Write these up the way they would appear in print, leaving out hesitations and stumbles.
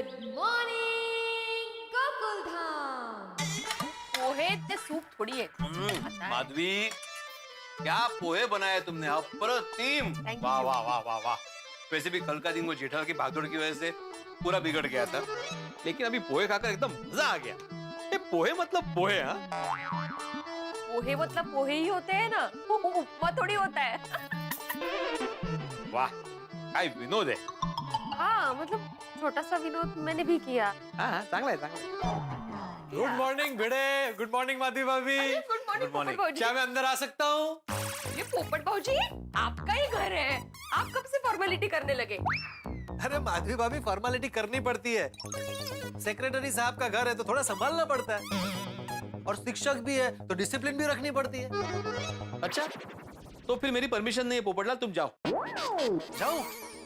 Good morning Gokuldham. पोहे ते soup थोड़ी है। आता है। माधवी, क्या पोहे बनाए तुमने, अप्रतिम। Thank वाह you. वाह वाह वाह वाह। वैसे भी कल का दिन वो जेठालाल की भागदौड़ की वजह से पूरा बिगड़ गया था, लेकिन अभी पोहे खाकर एकदम मजा आ गया। ये पोहे मतलब पोहे, हाँ। पोहे मतलब पोहे ही होते हैं ना, उपमा थोड़ी होता है। वाह, काय विनोद है। हाँ मतलब छोटा सा विनोद मैंने भी किया। हाँ, चांगला है, चांगला है। गुड मॉर्निंग भिड़े, गुड मॉर्निंग माधवी भाभी। Good morning Good morning. पोपट भाऊजी। क्या मैं अंदर आ सकता हूँ? ये पोपट भाऊजी आपका ही घर है, आप कब से फॉर्मेलिटी करने लगे? अरे माधवी भाभी, फॉर्मेलिटी करनी पड़ती है। सेक्रेटरी साहब का घर है तो थोड़ा संभालना पड़ता है, और शिक्षक भी है तो डिसिप्लिन भी रखनी पड़ती है। अच्छा, तो फिर मेरी परमिशन नहीं है पोपटलाल, तुम जाओ। जाओ।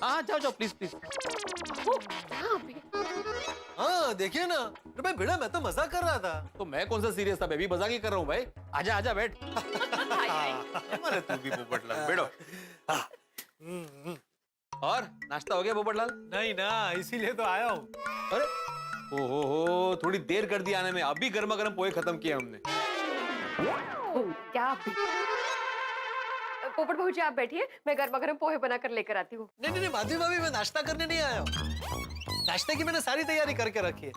हाँ, जाओ जाओ, प्लीज प्लीज। हाँ देखिए ना, अरे भाई भिड़ा, मैं तो मजाक कर रहा था। तो मैं कौन सा सीरियस था, मैं भी मजाक ही कर रहा हूँ भाई। आजा आजा, बैठ। अरे तू भी पोपटलाल, बैठो। और नाश्ता हो गया पोपटलाल? नहीं ना, इसीलिए तो आया हूँ। अरे ओहो, थोड़ी देर कर दी आने में, अभी गर्मा गर्म पोहे खत्म किए हमने। क्या पोपट भाऊजी आप बैठिए, मैं गर्मा गर्म पोहे बनाकर लेकर आती हूँ। नहीं नहीं नहीं माधवी भाभी, मैं नाश्ता करने नहीं आया हूँ। नाश्ते की मैंने सारी तैयारी करके रखी है।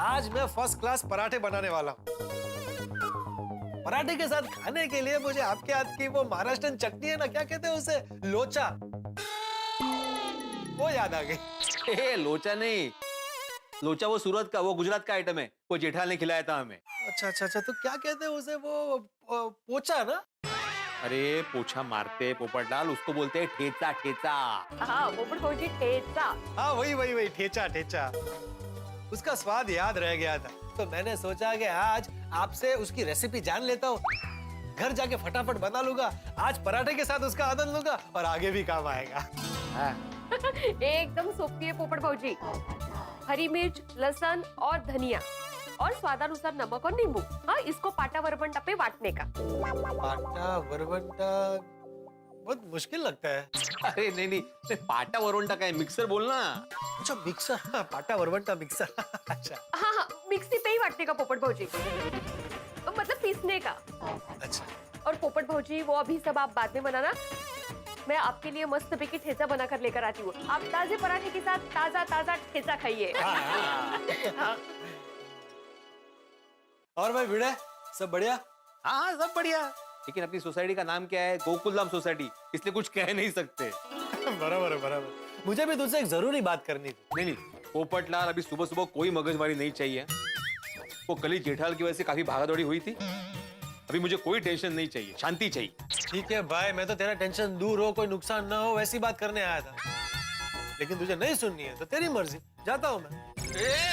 आज मैं फर्स्ट क्लास पराठे बनाने वाला हूँ। पराठे के साथ खाने के लिए मुझे आपके हाथ की वो महाराष्ट्रन चटनी है ना, क्या कहते हैं उसे, लोचा, वो याद आ गई। ए, लोचा नहीं, लोचा वो सूरत का, वो गुजरात का आइटम है, वो जेठालाल ने खिलाया था हमें। अच्छा अच्छा अच्छा, तो क्या कहते हैं उसे, वो पोचा ना? अरे पोछा मारते पोपटलाल, उसको बोलते हैं ठेचा ठेचा। हाँ पोपट भाऊजी ठेचा। हाँ वही वही वही, ठेचा ठेचा। उसका स्वाद याद रह गया था, तो मैंने सोचा कि आज आपसे उसकी रेसिपी जान लेता हूँ। घर जाके फटाफट बना लूंगा, आज पराठे के साथ उसका आनंद लूंगा और आगे भी काम आएगा। हाँ। एकदम सोपती है पोपट भाऊजी। हरी मिर्च, लहसुन और धनिया और स्वादानुसार नमक और नींबू। हाँ, इसको पाटा वरबंटा पे बांटने का। पाटा वरवंटा बहुत मुश्किल लगता है। अरे नहीं नहीं, पाटा वरोंटा का है, मिक्सर बोलना। अच्छा मिक्सर, हाँ, पाटा वरवंटा मिक्सर। अच्छा हाँ हाँ, मिक्सी पे ही बांटने का पोपट भाऊजी, मतलब पीसने का। अच्छा। और पोपट भाऊजी वो अभी सब आप बाद में बनाना, मैं आपके लिए मस्त पैकी ठेचा बनाकर लेकर आती हूँ। आप ताजे पराठे के साथ ताजा ताजा ठेचा खाइए। हाँ। और भाई भिड़े, सब बढ़िया? हाँ हाँ, सब बढ़िया। लेकिन अपनी सोसाइटी का नाम क्या है? गोकुलधाम सोसाइटी, इसलिए कुछ कह नहीं सकते। बराबर है बराबर। मुझे भी तुझसे एक जरूरी बात करनी थी। नहीं नहीं पोपटलाल, अभी सुबह सुबह कोई मगजमारी नहीं चाहिए। वो कल ही जेठालाल की वजह से काफी भागादौड़ी हुई थी, अभी मुझे कोई टेंशन नहीं चाहिए, शांति चाहिए। ठीक है भाई, मैं तो तेरा टेंशन दूर हो, कोई नुकसान ना हो, वैसी बात करने आया था। लेकिन तुझे नहीं सुननी है तो तेरी मर्जी, जाता हूँ मैं।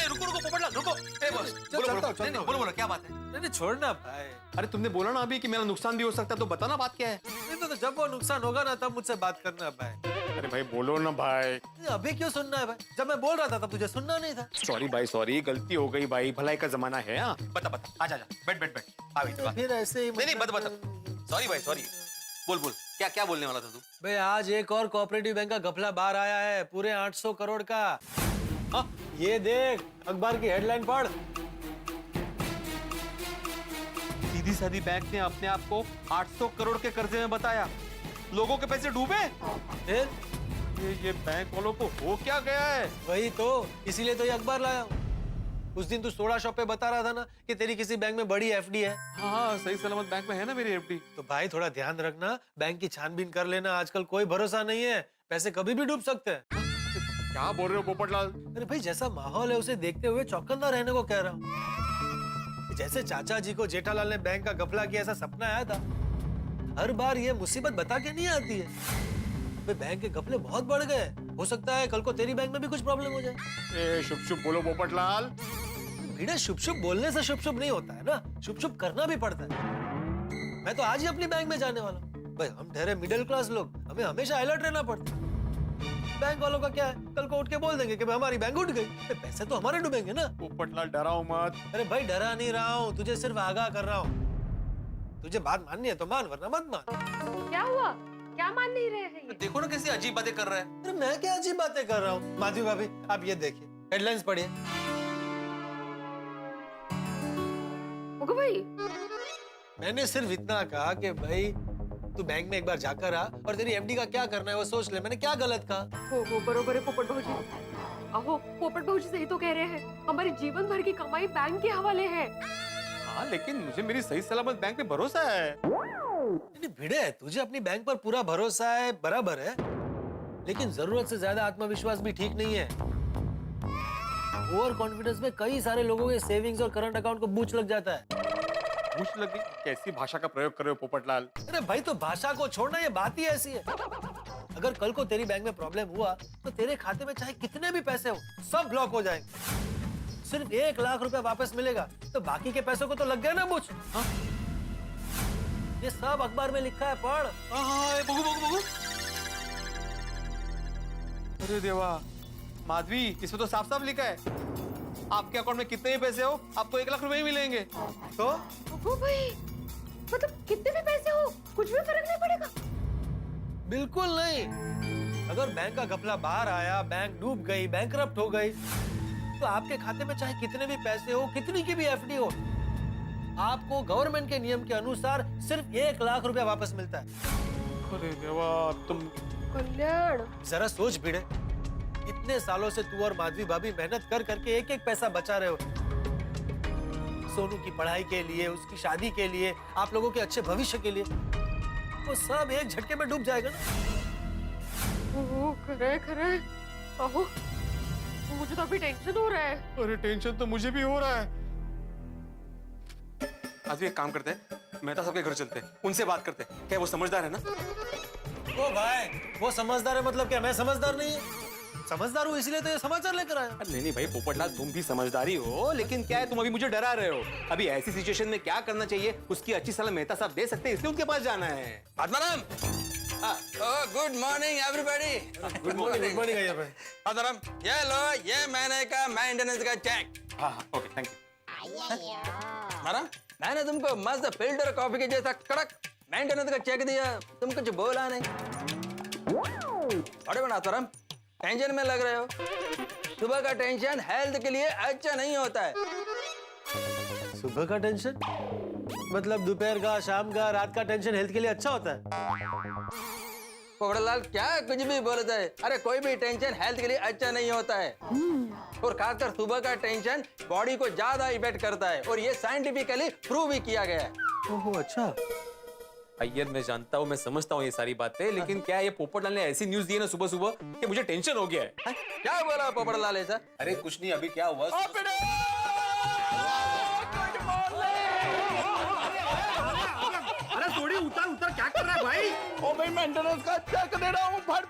रुको रुको पोपटलाल, रुको। बस बोलो बोलो, क्या बात है? नहीं छोड़ना भाई। अरे तुमने बोला ना अभी कि मेरा नुकसान भी हो सकता है, तो बताना बात क्या है। नहीं तो जब वो नुकसान होगा ना, तब मुझसे बात करना भाई। अरे भाई बोलो ना भाई। अभी क्यों सुनना है भाई? जब मैं बोल रहा था तब तुझे सुनना नहीं था। सॉरी भाई, सॉरी, गलती हो गई भाई, भलाई का जमाना है। हाँ बता बता, आजा आजा, बैठ बैठ बैठ, आ बैठ। फिर ऐसे ही नहीं नहीं, बता बता, सॉरी भाई सॉरी, बोल बोल, क्या क्या बोलने वाला था तू? भाई आज एक और कोऑपरेटिव बैंक का घपला बाहर आया है, पूरे 800 करोड़ का। हाँ? ये देख, अखबार की हेडलाइन पढ़। सीधी सादी बैंक ने अपने आप को 800 करोड़ के कर्जे में बताया, लोगों के पैसे डूबे। फिर ये बैंक वालों को हो क्या गया है? वही तो, इसीलिए तो ये अखबार लाया हूँ। उस दिन तू सोडा शॉप पे बता रहा था ना कि तेरी किसी बैंक में बड़ी एफडी है। हाँ, सही सलामत बैंक में है ना मेरी एफडी। तो भाई थोड़ा ध्यान रखना, बैंक की छानबीन कर लेना, आजकल कोई भरोसा नहीं है, पैसे कभी भी डूब सकते हैं। क्या बोल रहे हो पोपटलाल? अरे भाई जैसा माहौल है उसे देखते हुए चौकन्ना रहने को कह रहा हूँ। जैसे चाचा जी को जेठालाल ने बैंक का घपला किया, ऐसा सपना आया था। हर बार ये मुसीबत बता के नहीं आती है। भाई बैंक के घपले बहुत बढ़ गए, हो सकता है कल को तेरी बैंक में भी कुछ प्रॉब्लम हो जाए। शुभ शुभ बोलो पोपटलाल। भिड़े, शुभ शुभ बोलने से शुभ शुभ नहीं होता है ना, शुभ शुभ करना भी पड़ता है। मैं तो आज ही अपनी बैंक में जाने वाला हूँ। भाई हम ठहरे मिडिल क्लास लोग, हमें हमेशा अलर्ट रहना पड़ता है। बैंक वालों का क्या है, कल को उठ के बोल देंगे कि हमारी बैंक उठ गई, पैसे तो हमारे डूबेंगे ना। पोपटलाल डराओ मत। अरे भाई डरा नहीं रहा हूँ, तुझे सिर्फ आगाह कर रहा हूँ। तुझे बात माननी है तो मान, वरना मत मान। क्या हुआ, क्या मान नहीं रहे हैं ये? देखो ना कैसी अजीब बातें कर रहा है। अरे मैं क्या अजीब बातें कर रहा हूँ। माधवी भाभी आप ये देखिए, हेडलाइंस पढ़िए। ओके भाई, मैंने सिर्फ इतना कहा कि भाई तू बैंक में एक बार जाकर आ और तेरी एफडी का क्या करना है वो सोच ले। मैंने क्या गलत कहा? हो बरोबर है पोपट भाऊजी। अहो पोपट भाऊजी सही तो कह रहे हैं, हमारे जीवन भर की कमाई बैंक के हवाले है। हाँ लेकिन मुझे मेरी सही सलामत बैंक पे भरोसा है। नहीं भिड़े, तुझे अपनी बैंक पर पूरा भरोसा है, बराबर है, लेकिन जरूरत से ज्यादा आत्मविश्वास भी ठीक नहीं है। ओवर कॉन्फिडेंस में कई सारे लोगों के सेविंग्स और करंट अकाउंट को बूच लग जाता है। पूछ लगी? कैसी भाषा का प्रयोग कर रहे हो पोपटलाल? अरे भाई तो भाषा को छोड़ना, ये बात ही ऐसी है। अगर कल को तेरी बैंक में प्रॉब्लम हुआ तो तेरे खाते में चाहे कितने भी पैसे हो सब ब्लॉक हो जाएंगे। सिर्फ 1 लाख रुपया वापस मिलेगा तो बाकी के पैसों को तो लग गया ना बूच। ये सब अखबार में लिखा है, पढ़। बगू। अरे देवा, माधवी, इसमें तो साफ साफ लिखा है आपके अकाउंट में कितने भी पैसे हो आपको 1 लाख रुपए ही मिलेंगे। तो ओ भाई, मतलब कितने भी पैसे हो कुछ भी फर्क नहीं पड़ेगा? बिल्कुल नहीं। अगर बैंक का घपला बाहर आया, बैंक डूब गई, बैंकरप्ट हो गई, तो आपके खाते में चाहे कितने भी पैसे हो, कितनी की भी एफडी हो, आपको गवर्नमेंट के नियम के अनुसार सिर्फ 1 लाख रुपया वापस मिलता है। अरे देवा, तुम कल्याण, जरा सोच भिड़े, इतने सालों से तू और माधवी भाभी मेहनत कर करके एक एक पैसा बचा रहे हो। सोनू की पढ़ाई के लिए, उसकी शादी के लिए, आप लोगों के अच्छे भविष्य के लिए, वो सब एक झटके में डूब जाएगा ना। ओहो खरे अहो मुझे तो अभी टेंशन हो रहा है। अरे टेंशन तो मुझे भी हो रहा है। आज भी एक काम करते हैं, मेहता साहब के घर चलते हैं, उनसे बात करते हैं। क्या वो समझदार है ना? ओ भाई, वो समझदार है मतलब क्या मैं समझदार नहीं? समझदार हूँ इसलिए तो ये समाचार लेकर आया। नहीं भाई पोपटलाल, तुम भी समझदारी हो, लेकिन क्या है तुम अभी मुझे डरा रहे हो। अभी ऐसी सिचुएशन में क्या करना चाहिए उसकी अच्छी सलाह मेहता साहब दे सकते हैं, इसलिए उनके पास जाना है। Atmaram, good morning everybody. Good morning भैया भाई। आत्माराम, ये लो, ये महीने का मेंटेनेंस का चेक। हाँ ओके, थैंक यू। आत्माराम, मैंने तुमको मस्त फिल्टर कॉफी के जैसा कड़क मेंटेनेंस का चेक दिया, तुम कुछ बोला नहीं। बड़े बड़ा आत्माराम, टेंशन में लग रहे हो। सुबह का टेंशन हेल्थ के लिए अच्छा नहीं होता है। सुबह का टेंशन मतलब दोपहर का, शाम का, रात का टेंशन हेल्थ के लिए अच्छा होता है? पोपटलाल क्या कुछ भी बोलता है। अरे कोई भी टेंशन हेल्थ के लिए अच्छा नहीं होता है, और खासकर सुबह का टेंशन बॉडी को ज्यादा इफेक्ट करता है, और ये साइंटिफिकली प्रूव भी किया गया है। ओहो अच्छा। अय्यर, मैं जानता हूँ, मैं समझता हूँ ये सारी बातें, लेकिन क्या ये पोपटलाल ने ऐसी न्यूज दी है ना सुबह सुबह कि मुझे टेंशन हो गया है। क्या बोला पोपटलाल ऐसा? अरे कुछ नहीं, अभी क्या हुआ? अरे थोड़ी उतर क्या कर रहा है भाई? ओ भाई मेंटेनेंस का चेक दे रहा हूँ, फट।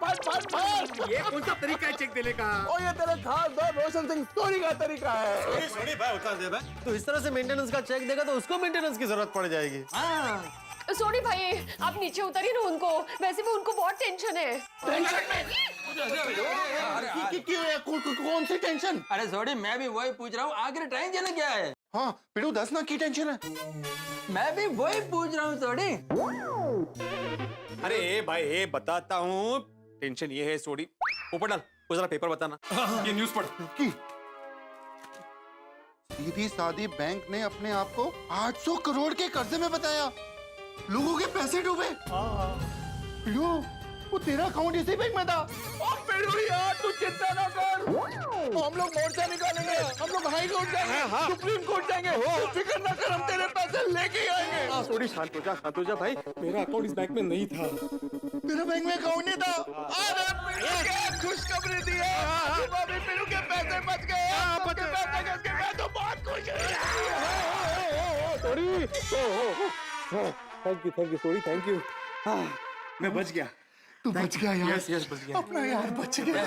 ये कौन सा तरीका है चेक देने का? ओ ये तेरे खास दोस्त रोशन सिंह स्टोरी का तरीका है। सोनी भाई उतार दे भाई। तो इस तरह से मेंटेनेंस का चेक देगा तो उसको मेंटेनेंस की जरूरत पड़ जाएगी। सोनी भाई आप नीचे उतरिए ना उनको, वैसे भी उनको बहुत टेंशन है। कौन सी टेंशन? अरे सॉरी, मैं भी वही पूछ रहा हूँ, आखिर टेंशन क्या है? हाँ पिड़ू 10 ना की टेंशन है। मैं भी वही पूछ रहा हूँ सॉरी। अरे भाई बताता हूँ, टेंशन ये है सोडी। पोपटलाल वो जरा पेपर बताना, ये न्यूज पढ़। की सीधी सादी बैंक ने अपने आप को 800 करोड़ के कर्जे में बताया, लोगों के पैसे डूबे। पिड़ू वो तेरा अकाउंट इसी बैंक में था। पिड़ू यार तू चिंता ना कर, हम लोग मोर्चा निकालेंगे, हम लोग हाई कोर्ट जाएंगे, सुप्रीम कोर्ट जाएंगे, तू फिक्र ना कर, हम तेरे पैसे लेके ही आएंगे। सोडी शांत हो जा भाई, मेरा अकाउंट इस बैंक में नहीं था। तेरा बैंक में अकाउंट नहीं था? अरे पिड़ू क्या खुशखबरी दी है, अभी पिड़ू के पैसे बच गए, आपके पैसे बच गए, मैं तो बहुत खुश हूँ। Thank you Sodhi, thank you. मैं बच गया। तू बच गया यार। यस बच गया। अपना यार बच गया।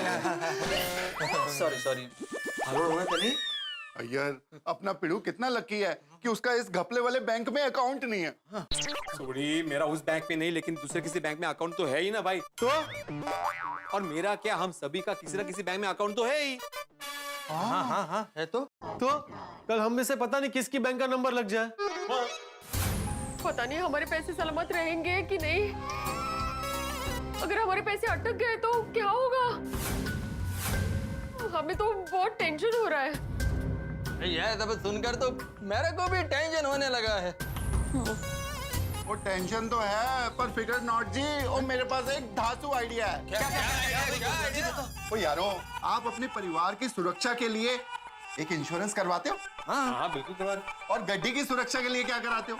सॉरी यार अपना पिड़ू कितना लकी है कि उसका इस घपले वाले बैंक में अकाउंट नहीं है। सोडी मेरा उस बैंक में नहीं, लेकिन दूसरे किसी बैंक में अकाउंट तो है ही ना भाई। तो और मेरा क्या, हम सभी का किसी ना किसी बैंक में अकाउंट तो है ही। हाँ है तो कल हम में से पता नहीं किसकी बैंक का नंबर लग जाए। पता नहीं हमारे पैसे सलामत रहेंगे कि नहीं। अगर हमारे पैसे अटक गए तो क्या होगा? हमें तो बहुत टेंशन हो रहा है। यह सब सुनकर तो मेरे को भी टेंशन होने लगा है। वो टेंशन तो है, पर फिकर नॉट जी, और मेरे पास एक धांसू आइडिया है। ओ यारो, आप अपने परिवार की सुरक्षा के लिए एक इंश्योरेंस करवाते हो? हाँ बिल्कुल करवा। और गड्डी की सुरक्षा के लिए क्या कराते हो?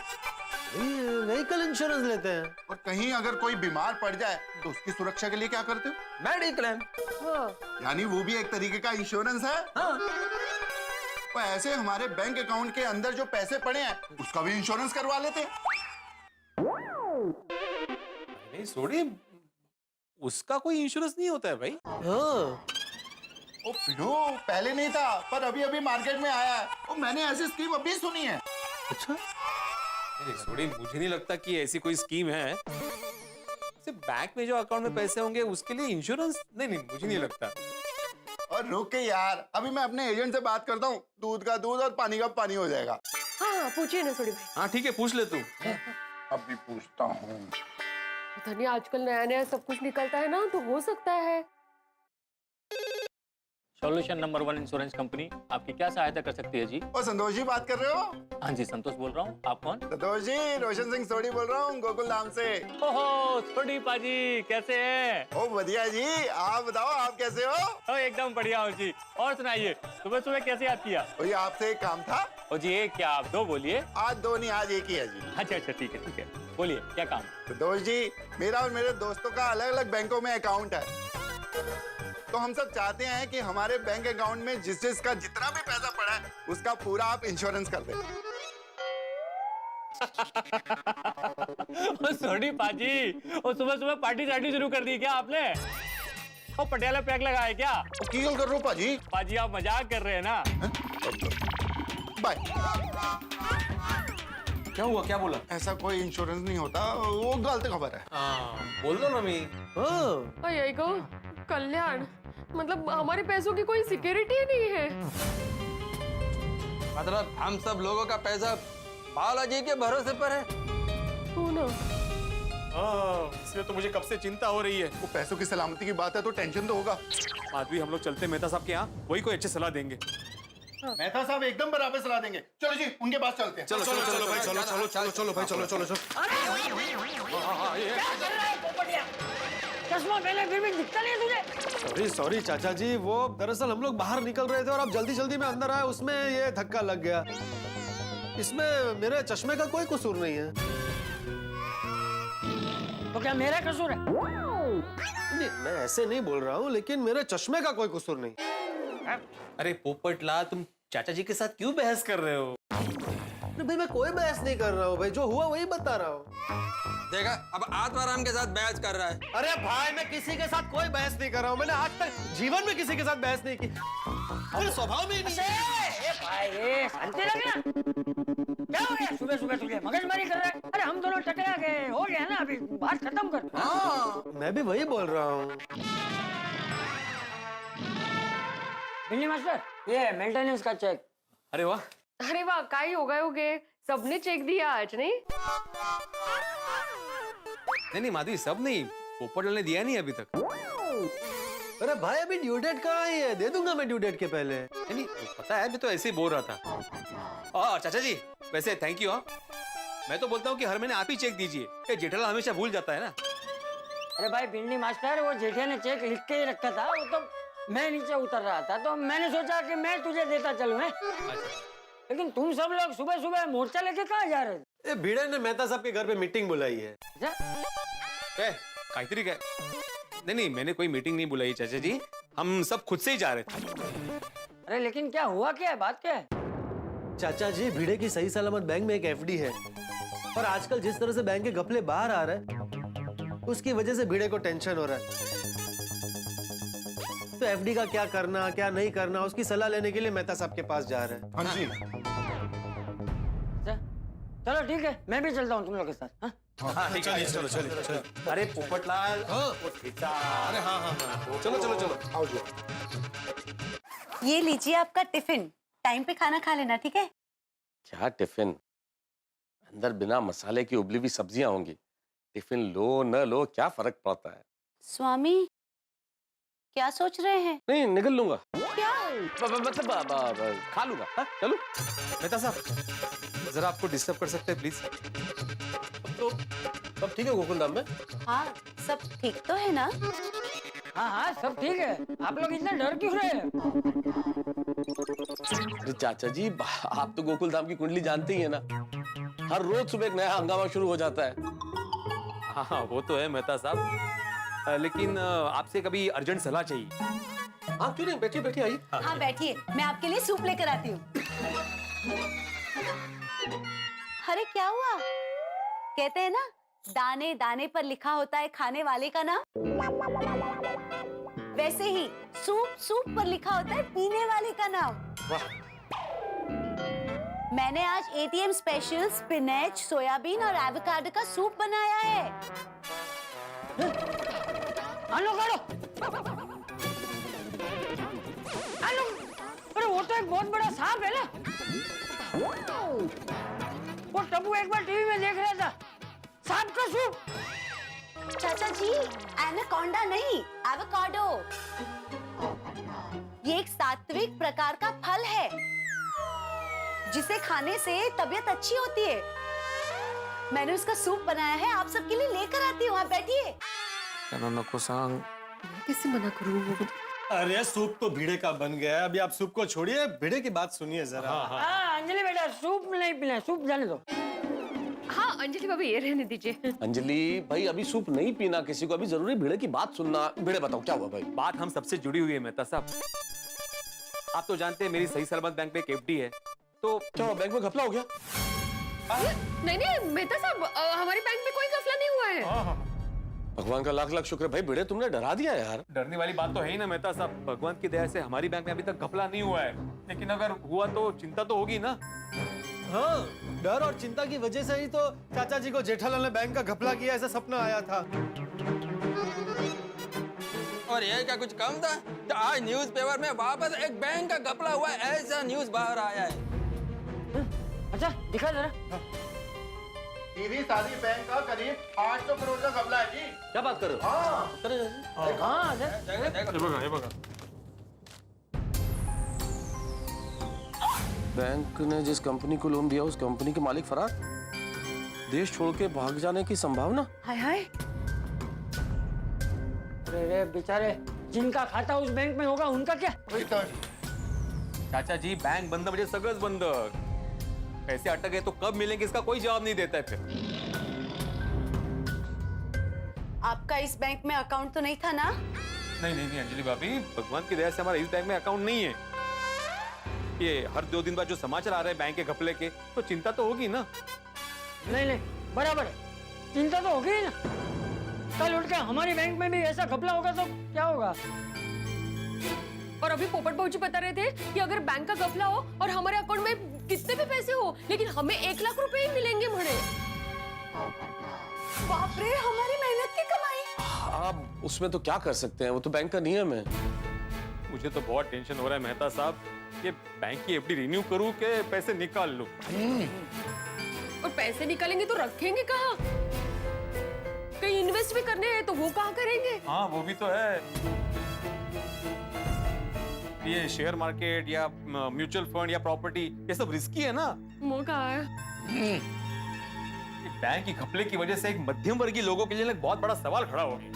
व्हीकल इंश्योरेंस लेते हैं। और कहीं अगर कोई बीमार पड़ जाए तो उसकी सुरक्षा के लिए क्या करते हो? मेडिक्लेम। हाँ। यानी वो भी एक तरीके का इंश्योरेंस है। तो ऐसे हमारे बैंक अकाउंट के अंदर जो पैसे पड़े हैं उसका भी इंश्योरेंस करवा लेते हैं। नहीं सोडी, उसका कोई इंश्योरेंस नहीं होता है भाई। हाँ। ओ पिलो, पहले नहीं था पर अभी अभी मार्केट में आया है। ओ मैंने ऐसी स्कीम अभी सुनी है। अच्छा, नहीं सोडी, मुझे नहीं लगता कि ऐसी कोई स्कीम है। सिर्फ बैंक में जो अकाउंट में पैसे होंगे उसके लिए इंश्योरेंस, नहीं मुझे नहीं लगता। और रुक के यार, अभी मैं अपने एजेंट से बात करता हूँ, दूध का दूध और पानी का पानी हो जाएगा। हाँ पूछिए ना सोडी भाई। हाँ ठीक है, पूछ ले तू। अभी पूछता हूँ। पता नहीं आजकल नया नया सब कुछ निकलता है ना, तो हो सकता है। सॉल्यूशन नंबर 1 इंश्योरेंस कंपनी, आपकी क्या सहायता कर सकती है जी? ओ संतोष जी बात कर रहे हो? हाँ जी, संतोष बोल रहा हूँ। आप कौन? संतोष जी, रोशन सिंह सोडी बोल रहा हूँ, गोकुल नाम से। ओहो छोटी पाजी, कैसे हैं? ओ बढ़िया जी, आप बताओ आप कैसे हो? ओ एकदम बढ़िया हूँ जी। और सुनाइए, सुबह सुबह कैसे याद किया? वही आपसे एक काम था। ओ जी एक क्या, आप दो बोलिए। आज दो नहीं, आज एक ही है जी। अच्छा अच्छा ठीक है बोलिए, क्या काम? संतोष जी, मेरा और मेरे दोस्तों का अलग अलग बैंकों में अकाउंट है। तो हम सब चाहते हैं कि हमारे बैंक अकाउंट में जिसका जितना भी पैसा पड़ा है उसका पूरा आप इंश्योरेंस कर दें। ओ छोटी पाजी, ओ सुबह सुबह पार्टी सार्टी शुरू कर दी क्या आपने? ओ पटियाला पैक लगा है क्या? की गल कर रहे हो पाजी? पाजी आप मजाक कर रहे हैं ना? बाय। क्या हुआ, क्या बोला? ऐसा कोई इंश्योरेंस नहीं होता, वो गलत खबर है। बोल दो ना मी। हाँ। यही को कल्याण, मतलब हमारे पैसों की कोई सिक्योरिटी नहीं है। मतलब हम सब लोगों का पैसा बालाजी के भरोसे पर है। हो ना। इसलिए तो मुझे कब से चिंता हो रही है। वो पैसों की सलामती की बात है तो टेंशन तो होगा। आदमी हम लोग चलते मेहता साहब के यहाँ, वही कोई अच्छी सलाह देंगे। मेहता साहब एकदम बराबर सलाह देंगे। चलो जी उनके पास चलते हैं। चलो चलो चलो भाई, चलो चलो चलो चलो भाई, चलो चलो चलो। चश्मा पहले फिर भी दिखता नहीं है तुझे। सॉरी सॉरी चाचा जी, वो दरअसल हम लोग बाहर निकल रहे थे और आप जल्दी जल्दी में अंदर आए, उसमें ये धक्का लग गया। इसमें मेरे चश्मे का कोई कसूर नहीं है। तो क्या मेरा कसूर है? नहीं, मैं ऐसे नहीं बोल रहा हूँ, लेकिन मेरे चश्मे का कोई कसूर नहीं। अरे पोपटलाल, तुम चाचा जी के साथ क्यों बहस कर रहे हो? नहीं भाई, मैं कोई बहस नहीं कर रहा हूँ भाई, जो हुआ वही बता रहा हूँ। देखा, अब आत्माराम के साथ बहस कर रहा है। अरे भाई, मैं किसी के साथ कोई बहस नहीं कर रहा हूँ। मैंने आज तक जीवन में किसी के साथ बहस नहीं की। मेरे स्वभाव में ही नहीं है। भाई ये शांति लगे। क्या हो गया सुबह सुबह तुझे मगजमारी कर रहा है? अरे हम दोनों टकरा गए, हो गया ना, अभी बात खत्म कर। हाँ। मैं भी वही बोल रहा हूँ। बिल्ली मास्टर, ये मेंटेनेंस का चेक। अरे वाह, अरे वाह, काय हो गए होगे, सबने चेक दिया आज नहीं? नहीं माधवी, सब नहीं, पोपटलाल ने दिया नहीं अभी तक। अरे भाई, अभी ड्यू डेट कहाँ आई है? दे दूंगा मैं ड्यू डेट के पहले। नहीं पता है, मैं तो ऐसे ही बोल रहा था। चाचा जी वैसे थैंक यू। मैं तो बोलता हूँ कि हर महीने आप ही चेक दीजिए, ये जेठालाल हमेशा भूल जाता है ना। अरे भाई बिल्ली मास्टर, वो जेठिया ने चेक लिख के ही रखा था, वो तो मैं नीचे उतर रहा था तो मैंने सोचा कि मैं तुझे देता चलूं। लेकिन तुम सब लोग सुबह सुबह मोर्चा लेके कहाँ जा रहे थे? भिड़े ने मेहता साहब के घर पे मीटिंग बुलाई है। कायतरी का नहीं, मैंने कोई मीटिंग नहीं बुलाई चाचा जी, हम सब खुद से ही जा रहे थे। अरे लेकिन क्या हुआ, क्या है, बात क्या है? चाचा जी, भिड़े की सही सलामत बैंक में एक एफडी है, और आजकल जिस तरह से बैंक के घपले बाहर आ रहे हैं, उसकी वजह से भिड़े को टेंशन हो रहा है। तो एफडी का क्या करना क्या नहीं करना, उसकी सलाह लेने के लिए मेहता साहब के पास जा रहे हैं। हाँ जी। चलो ठीक है, मैं भी चलता हूँ तुम लोग के साथ। हाँ ठीक है, चलो चलो चलो। अरे पोपटलाल, अरे हाँ हाँ हाँ, चलो चलो चलो, आओ जी। ये लीजिए आपका टिफिन, टाइम पे खाना खा लेना, ठीक है? क्या टिफिन? अंदर बिना मसाले की उबली हुई सब्जियां होंगी। टिफिन लो न लो क्या फर्क पड़ता है? स्वामी, क्या सोच रहे हैं? नहीं निकल लूंगा, क्या? मतलब खा लूंगा। हाँ, चलो। मेहता साहब जरा आपको डिस्टर्ब कर सकते हैं प्लीज? तो सब ठीक है गोकुल धाम में? हाँ, सब ठीक तो है ना? हाँ हाँ सब ठीक है। आप लोग इतना डर क्यों रहे हैं? अरे चाचा जी, आप तो गोकुल धाम की कुंडली जानते ही है ना, हर रोज सुबह एक नया हंगामा शुरू हो जाता है। हाँ वो तो है मेहता साहब, लेकिन आपसे कभी अर्जेंट सलाह चाहिए। हाँ क्यों नहीं, बैठिए बैठिए, आइए। हाँ बैठिए, मैं आपके लिए सूप लेकर आती हूँ। अरे क्या हुआ? कहते हैं ना, दाने दाने पर लिखा होता है खाने वाले का नाम। वैसे ही सूप सूप पर लिखा होता है पीने वाले का नाम। मैंने आज एटीएम स्पेशल स्पिनच, सोयाबीन और एवोकाडो का सूप बनाया है। आलो करो। आलो। अरे वो तो एक बहुत बड़ा सांप है ना। वो टप्पू एक बार टीवी में देख रहा था, सांप का सूप। चाचा जी, एनाकोंडा नहीं, एवोकाडो। ये एक सात्विक प्रकार का फल है जिसे खाने से तबीयत अच्छी होती है। मैंने उसका सूप बनाया है, आप सबके लिए लेकर आती हूँ। आप बैठिए। कैसे मना करूँ? अरे सूप तो भिड़े का बन गया है, अभी आप सूप को छोड़िए, भिड़े की बात सुनिए जरा। हाँ अंजलि बेटा, सूप नहीं पीना, सूप जाने दो। हाँ अंजलि भाभी, ये रहने दीजिए। अंजलि भाई, अभी सूप नहीं पीना किसी को, अभी जरूरी भिड़े की बात सुनना। भिड़े बताओ क्या हुआ भाई? बात हम सबसे जुड़ी हुई है मेहता साहब। आप तो जानते हैं मेरी सही सलामत बैंक में एक एफडी है, तो क्या बैंक में घपला हो गया? नहीं नहीं मेहता साहब, हमारे बैंक में कोई घपला नहीं हुआ है। भगवान का लाख लाख शुक्र है भाई, भिड़े तुमने डरा दिया यार। डरने वाली बात तो है ही ना मेहता साहब, भगवान की दया से हमारी बैंक में अभी तक घपला नहीं हुआ है, लेकिन अगर हुआ तो चिंता तो होगी ना। हाँ, डर और चिंता की वजह से ही तो चाचा जी को जेठालाल ने बैंक का घपला किया ऐसा सपना आया था। और ये क्या कुछ कम था? तो आज न्यूज़पेपर में वापस एक बैंक का घपला हुआ ऐसा न्यूज़ बाहर आया है। अच्छा दिखा जरा। सीधी सादी बैंक का करीब 800 करोड़ का घपला है जी। क्या बात कर रहे हो? हाँ बैंक ने जिस कंपनी को लोन दिया उस कंपनी के मालिक फरार, देश छोड़ के भाग जाने की संभावना। हाय हाय। अरे बेचारे, जिनका खाता उस बैंक में होगा उनका क्या? चाचा जी, बैंक बंद म्हणजे सगळंच बंद। पैसे अटक गए तो कब मिलेंगे इसका कोई जवाब नहीं देता है फिर। आपका इस बैंक में अकाउंट तो नहीं था ना? नहीं नहीं नहीं अंजलि भाभी, भगवान की दया से हमारा इस बैंक में अकाउंट नहीं है। ये हर 2 दिन बाद जो समाचार आ रहे हैं बैंक के घपले के, तो चिंता तो होगी ना। नहीं नहीं बराबर है, चिंता तो होगी ना। कल उठ के हमारी बैंक में भी ऐसा घपला होगा तो क्या होगा? और अभी पोपट बाबूजी बता रहे थे कि अगर बैंक का घपला हो और हमारे अकाउंट में कितने भी पैसे हो, लेकिन हमें 1 लाख रुपए ही मिलेंगे म्हणे। बाप रे, हमारी मेहनत की कमाई। आप उसमें तो क्या कर सकते हैं, वो तो बैंक का नियम है। मुझे तो बहुत टेंशन हो रहा है मेहता साहब, ये बैंक की एफडी रिन्यू करूं के पैसे निकाल लूं। और पैसे निकालेंगे तो रखेंगे कहाँ? कहीं इन्वेस्ट भी करने हैं तो वो कहाँ करेंगे? हाँ वो भी तो है। ये शेयर मार्केट या म्यूचुअल फंड या प्रॉपर्टी, ये सब रिस्की है ना। वो कहाँ है? ये बैंक की घपले की वजह से एक मध्यम वर्गीय लोगों के लिए एक बहुत बड़ा सवाल खड़ा हो गया।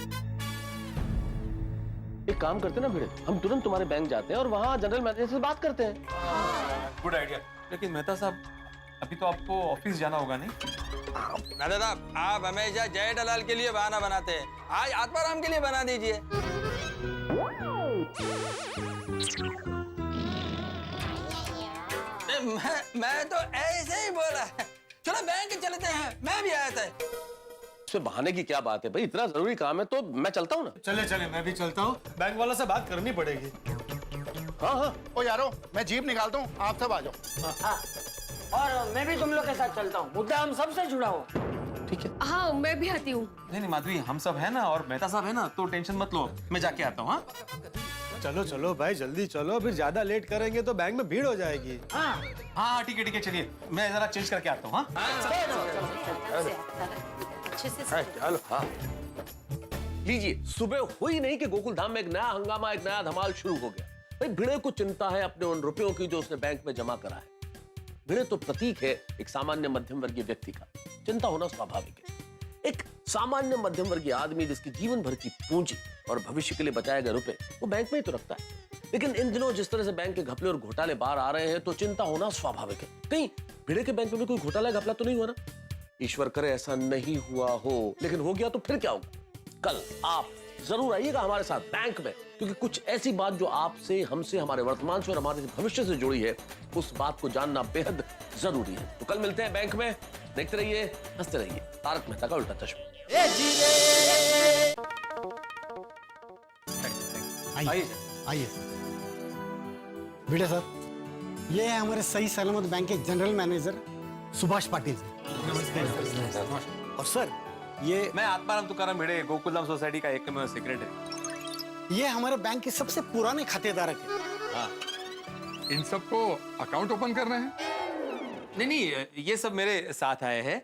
एक काम करते हैं ना भिड़े, हम तुरंत तुम्हारे बैंक जाते हैं और वहाँ जनरल मैनेजर से बात करते हैं। Good idea. लेकिन मेहता साहब, अभी तो आपको ऑफिस जाना होगा नहीं? दादा साहब, आप हमेशा जेठालाल के लिए बहाना बनाते हैं, आज आत्माराम के लिए बना दीजिए। मैं तो ऐसे ही बोला। चलो बैंक चलते हैं, मैं भी आया था। इसमें बहाने की क्या बात है भाई, इतना जरूरी काम है तो मैं चलता हूँ ना। चले चले, मैं भी चलता हूँ, बैंक वालों से बात करनी पड़ेगी। हाँ हाँ। ओ यारो, मैं जीप निकालता हूँ, आप सब आ जाओ। हाँ, और मैं भी तुम लोग के साथ चलता हूँ, मुद्दा हम सबसे जुड़ा हो। ठीक है। हाँ मैं भी आती हूँ। नहीं नहीं माधवी, हम सब है ना, और मेहता साहब है ना, तो टेंशन मत लो, मैं जाके आता हूँ। हाँ चलो चलो भाई, जल्दी चलो, फिर ज्यादा लेट करेंगे तो बैंक में भीड़ हो जाएगी। हाँ हाँ ठीक है, चलिए मैं जरा चेंज करके आता हूँ। हाँ अच्छे से चलो हाँ। लीजिए, सुबह हुई नहीं कि गोकुल धाम में एक नया हंगामा, एक नया धमाल शुरू हो गया। भाई भिड़े को चिंता है अपने उन रुपयों की जो उसने बैंक में जमा करा है। भिड़े तो प्रतीक है एक सामान्य मध्यम वर्गीय व्यक्ति का, चिंता होना स्वाभाविक है। एक सामान्य मध्यम वर्गीय आदमी जिसकी जीवन भर की पूंजी और भविष्य के लिए बचाए गए रुपए वो बैंक में ही तो रखता है। लेकिन इन दिनों जिस तरह से बैंक के घपले और घोटाले बाहर आ रहे हैं तो चिंता होना स्वाभाविक है। कहीं भिड़े के बैंक में भी कोई घोटाला घपला तो नहीं हुआ ना? ईश्वर करे ऐसा नहीं हुआ हो, लेकिन हो गया तो फिर क्या होगा? कल आप जरूर आइएगा हमारे साथ बैंक में, क्योंकि कुछ ऐसी बात जो आपसे, हमसे, हमारे वर्तमान से और हमारे भविष्य से जुड़ी है, उस बात को जानना बेहद जरूरी है। तो कल मिलते हैं बैंक में। देखते रहिए, हंसते रहिए। तारक मेहता का उल्टा चश्मा। आइए बेटा सर, ये है हमारे सही सलामत बैंक के जनरल मैनेजर सुभाष पाटिल जी। और सर ये मैं आत्माराम तुकाराम भिड़े, गोकुलधाम सोसाइटी का एकमेव सेक्रेटरी। ये हमारे बैंक के सबसे पुराने खातेदारक है। इन सबको अकाउंट ओपन कर रहे हैं? नहीं, ये सब मेरे साथ आए हैं,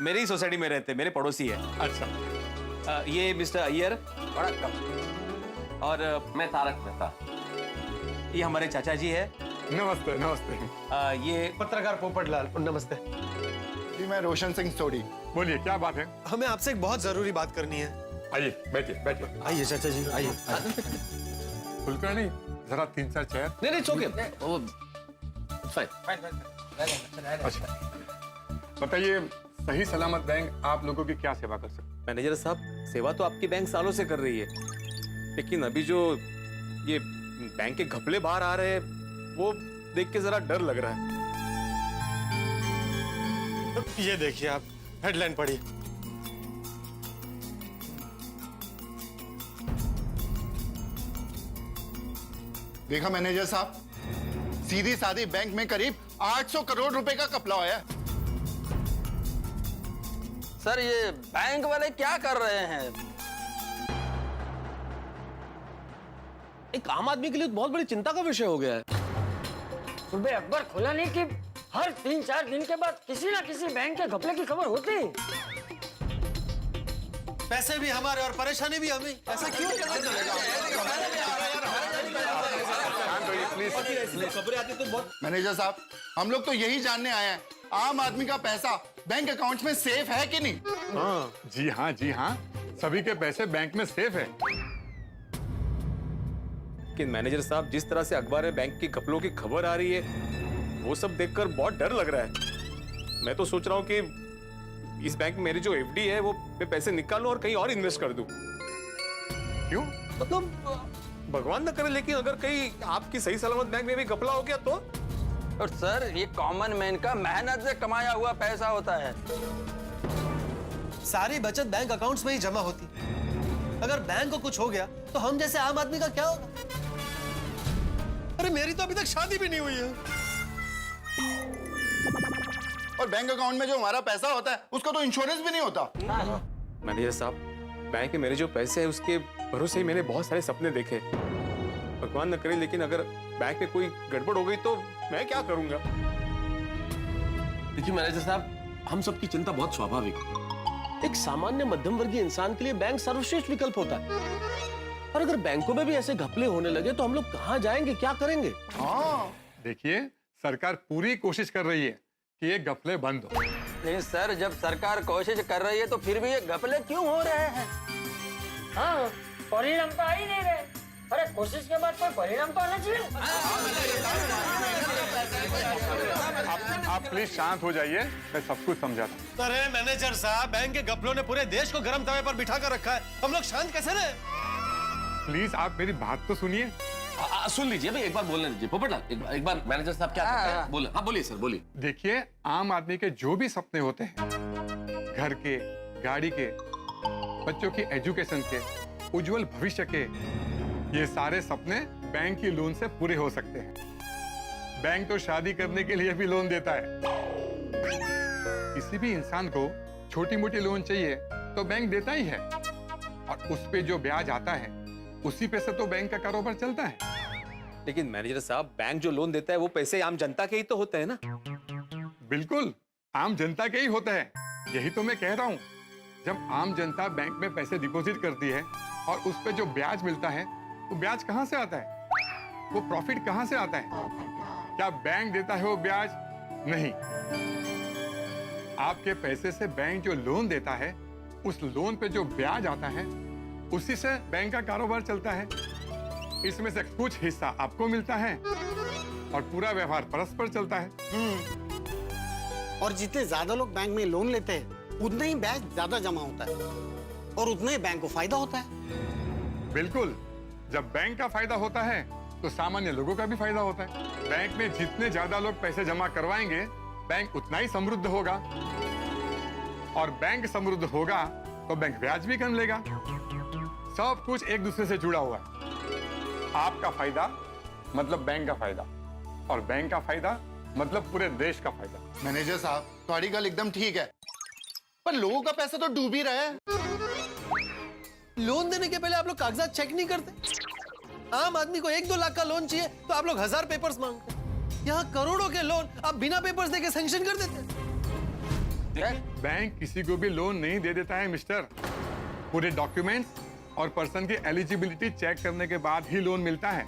मेरी ही सोसाइटी में रहते, मेरे पड़ोसी है। अच्छा। ये मिस्टर अय्यर और मैं तारक मेहता। ये हमारे चाचा जी है। नमस्ते नमस्ते। ये पत्रकार पोपटलाल, नमस्ते। जी मैं रोशन सिंह सोडी। बोलिए क्या बात है? हमें आपसे एक बहुत जरूरी बात करनी है। आइए बैठिए बैठिए। आइए चाचा जी, आइए। कुलकर्णी जरा 3-4 चेयर। नहीं नहीं, ओके, फाइन। अच्छा बताइए, सही सलामत बैंक आप लोगों की क्या सेवा कर सकते? मैनेजर साहब, सेवा तो आपकी बैंक सालों से कर रही है, लेकिन अभी जो ये बैंक के घपले बाहर आ रहे हैं वो देख के जरा डर लग रहा है। ये देखिए आप, हेडलाइन पढ़िए। देखा मैनेजर साहब, सीधी सादी बैंक में करीब 800 करोड़ रुपए का घपला हुआ है। सर ये बैंक वाले क्या कर रहे हैं? एक आम आदमी के लिए बहुत बड़ी चिंता का विषय हो गया है। सुबह अखबार खोला नहीं कि हर 3-4 दिन के बाद किसी ना किसी बैंक के घपले की खबर होती है। पैसे भी हमारे और परेशानी भी हमें, ऐसा क्यों? मैनेजर साहब, हम लोग तो यही जानने आए हैं, आम आदमी का पैसा बैंक अकाउंट में सेफ है कि नहीं? जी हाँ, सभी के पैसे बैंक में सेफ है। कि मैनेजर साहब, जिस तरह से अखबार में बैंक के घपलों की खबर आ रही है वो सब देखकर बहुत डर लग रहा है। मैं तो सोच रहा हूँ कि इस बैंक में मेरी जो एफडी है वो मैं पैसे निकालूं और कहीं और इन्वेस्ट कर दूं। क्यों? मतलब भगवान न करे, लेकिन अगर कहीं आपकी सही सलामत बैंक में भी घपला हो गया तो? और सर ये कॉमन मैन का मेहनत से कमाया हुआ पैसा होता है। सारी बचत बैंक अकाउंट्स में ही जमा होती। अगर बैंक को कुछ हो गया तो हम जैसे आम आदमी का क्या होगा? अरे मेरी तो अभी तक शादी भी नहीं हुई है। और बैंक अकाउंट में जो हमारा पैसा होता है उसका तो इंश्योरेंस भी नहीं होता। मैनेजर साहब, बैंक में मेरे जो पैसे हैं उसके भरोसे ही मैंने बहुत सारे सपने देखे। भगवान न करे, लेकिन अगर बैंक में कोई गड़बड़ हो गई तो मैं क्या करूंगा? देखिए मैनेजर साहब, हम सबकी चिंता बहुत स्वाभाविक है। एक सामान्य मध्यम वर्गीय इंसान के लिए बैंक सर्वश्रेष्ठ विकल्प होता है। और अगर बैंकों में भी ऐसे घपले होने लगे तो हम लोग कहाँ जाएंगे, क्या करेंगे? देखिए, सरकार पूरी कोशिश कर रही है कि ये घपले बंद हो। लेकिन सर जब सरकार कोशिश कर रही है तो फिर भी ये घपले क्यों हो रहे हैं? हाँ, परिणाम तो आ ही नहीं रहे। अरे कोशिश के बाद कोई परिणाम तो आना चाहिए। आप प्लीज शांत हो जाइए, मैं सब कुछ समझाता हूँ। अरे मैनेजर साहब, बैंक के घपलों ने पूरे देश को गर्म तवे पर बिठा कर रखा है, हम लोग शांत कैसे रहे? प्लीज आप मेरी बात तो सुनिए। सुन लीजिए भाई, एक बार बोलने दीजिए। पोपटलाल, एक बार मैनेजर साहब क्या कहते हैं? बोले। हाँ बोलिए सर, बोलिए। देखिए, आम आदमी के जो भी सपने होते हैं, घर के, गाड़ी के, बच्चों की एजुकेशन के, उज्जवल भविष्य के, ये सारे सपने बैंक की लोन से पूरे हो सकते हैं। बैंक तो शादी करने के लिए भी लोन देता है। किसी भी इंसान को छोटी मोटी लोन चाहिए तो बैंक देता ही है, और उस पे जो ब्याज आता है उसी पे से तो बैंक का कारोबार चलता है। लेकिन मैनेजर साहब, बैंक जो लोन देता है वो पैसे आम जनता के ही तो होते हैं ना? बिल्कुल, आम जनता के ही होता है, यही तो मैं कह रहा हूँ। जब आम जनता बैंक में पैसे डिपॉजिट करती है और उस पे जो ब्याज मिलता है, वो ब्याज कहाँ से आता है? वो प्रॉफिट कहाँ से आता है? क्या बैंक देता है वो ब्याज? नहीं। आपके पैसे से बैंक जो लोन देता है, उस लोन पे जो ब्याज आता है, उसी से बैंक का कारोबार चलता है। इसमें से कुछ हिस्सा आपको मिलता है और पूरा व्यवहार परस्पर चलता है। और जितने ज्यादा लोग बैंक में लोन लेते हैं, उतना ही ब्याज ज्यादा जमा होता है और उतना ही बैंक को फायदा होता है। बिल्कुल। जब बैंक का फायदा होता है तो सामान्य लोगों का भी फायदा होता है। बैंक में जितने ज्यादा लोग पैसे जमा करवाएंगे, बैंक उतना ही समृद्ध होगा, और बैंक समृद्ध होगा तो बैंक ब्याज भी कम लेगा। सब कुछ एक दूसरे से जुड़ा हुआ है। आपका फायदा मतलब बैंक का फायदा, और बैंक का फायदा मतलब पूरे देश का फायदा। मैनेजर साहब, तुम्हारी गल एकदम ठीक है, पर लोगों का पैसा तो डूब ही रहा है। लोन देने के पहले आप लोग कागजात चेक नहीं करते? आम आदमी को 1-2 लाख का लोन चाहिए तो आप लोग 1000 पेपर्स मांगते हैं। यहाँ करोड़ों के लोन आप बिना पेपर्स देके सैंक्शन कर देते हैं। बैंक किसी को भी लोन नहीं दे देता है मिस्टर। पूरे डॉक्यूमेंट्स और पर्सन की एलिजिबिलिटी चेक करने के बाद ही लोन मिलता है।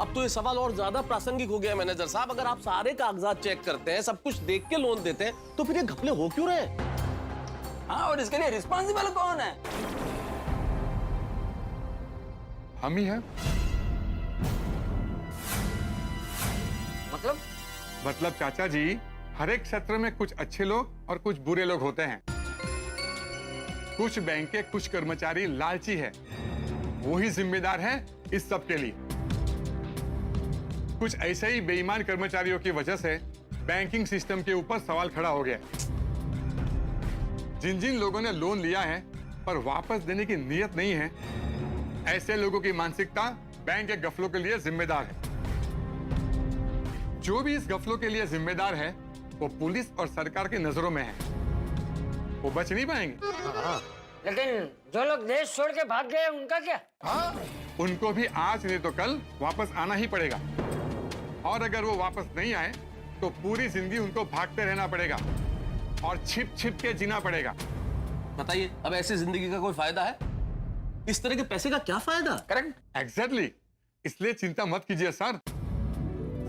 अब तो ये सवाल और ज्यादा प्रासंगिक हो गया है मैनेजर साहब। अगर आप सारे कागजात चेक करते हैं, सब कुछ देख के लोन देते हैं, तो फिर ये घपले हो क्यों रहे हैं? हाँ, और इसके लिए रिस्पॉन्सिबल कौन है? हम ही हैं। मतलब चाचा जी, हर एक क्षेत्र में कुछ अच्छे लोग और कुछ बुरे लोग होते हैं। कुछ बैंक के कुछ कर्मचारी लालची है, वो ही जिम्मेदार है इस सब के लिए। कुछ ऐसे ही बेईमान कर्मचारियों की वजह से बैंकिंग सिस्टम के ऊपर सवाल खड़ा हो गया। जिन जिन लोगों ने लोन लिया है पर वापस देने की नीयत नहीं है, ऐसे लोगों की मानसिकता बैंक के गफलों के लिए जिम्मेदार है। जो भी इस गफलों के लिए जिम्मेदार है, वो पुलिस और सरकार की नजरों में है। वो बच नहीं पाएंगे। लेकिन जो लोग देश छोड़ के भाग गए, उनका क्या? उनको भी आज नहीं तो कल वापस आना ही पड़ेगा, और अगर वो वापस नहीं आए तो पूरी जिंदगी उनको भागते रहना पड़ेगा और छिप छिप के जीना पड़ेगा। बताइए, अब ऐसी जिंदगी का कोई फायदा है? इस तरह के पैसे का क्या फायदा? Correct, exactly. इसलिए चिंता मत कीजिए सर,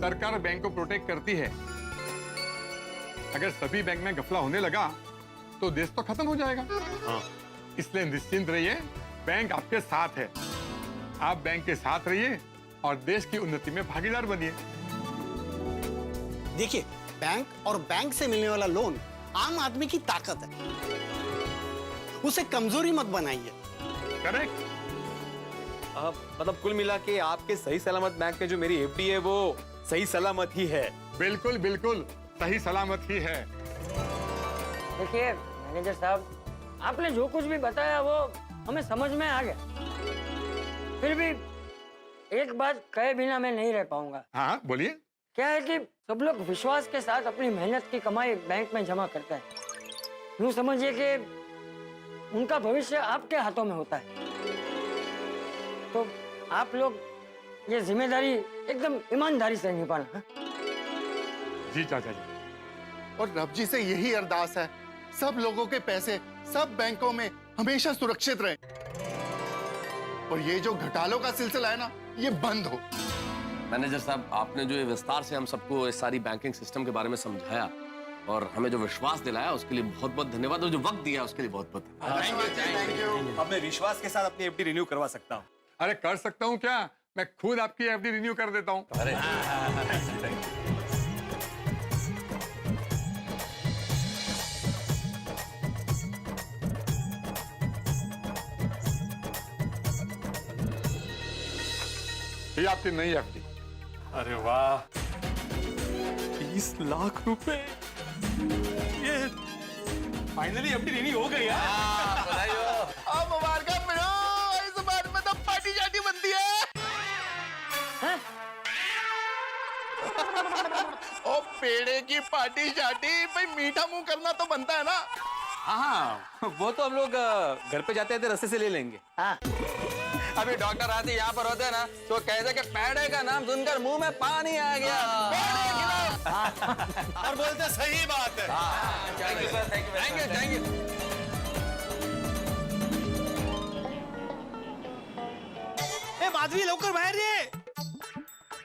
सरकार बैंक को प्रोटेक्ट करती है। अगर सभी बैंक में घपला होने लगा तो देश तो खत्म हो जाएगा। इसलिए निश्चिंत रहिए, बैंक आपके साथ है। आप बैंक के साथ रहिए और देश की उन्नति में भागीदार बनिए। देखिए, बैंक और बैंक से मिलने वाला लोन आम आदमी की ताकत है, उसे कमजोरी मत बनाइए। करेक्ट। मतलब कुल मिला के आपके सही सलामत बैंक में जो मेरी एफडी है, वो सही सलामत ही है। बिल्कुल बिल्कुल सही सलामत ही है। देखिए मैनेजर साहब, आपने जो कुछ भी बताया वो हमें समझ में आ गया। फिर भी एक बात कहे बिना मैं नहीं रह पाऊंगा। हाँ बोलिए। क्या है कि सब लोग विश्वास के साथ अपनी मेहनत की कमाई बैंक में जमा करते हैं। यूँ समझिए कि उनका भविष्य आपके हाथों में होता है। तो आप लोग ये जिम्मेदारी एकदम ईमानदारी से निभाना। हाँ? जी चाचा जी। और रब जी से यही अरदास है, सब लोगों के पैसे सब बैंकों में हमेशा सुरक्षित रहे, और ये जो घोटालों का सिलसिला है ना, ये बंद हो। मैनेजर साहब, आपने जो ये विस्तार से हम सबको इस सारी बैंकिंग सिस्टम के बारे में समझाया और हमें जो विश्वास दिलाया, उसके लिए बहुत बहुत धन्यवाद, और जो वक्त दिया उसके लिए बहुत बहुत थैंक यू। अब मैं विश्वास के साथ अपनी एफडी रिन्यू करवा सकता हूँ। अरे कर सकता हूँ क्या, मैं खुद आपकी एफडी रिन्यू कर देता हूँ। अरे ये आपकी नई एफडी। अरे वाह, 30 लाख रुपए, ये फाइनली एफडी रिन्यू हो गई यार। अब मुबारक मिलो, इस बार में तो पार्टी शार्टी बनती है। ओ पेड़े की पार्टी शार्टी, भाई मीठा मुंह करना तो बनता है ना। हाँ, वो तो हम लोग घर पे जाते थे रस्ते से ले लेंगे। अभी डॉक्टर आदि यहाँ पर होते ना, तो कहते कि पेड़े का नाम सुनकर मुंह में पानी आ गया। और बोलते सही बात है। Thank you sir, thank you. ए माधवी लवकर बाहेर ये।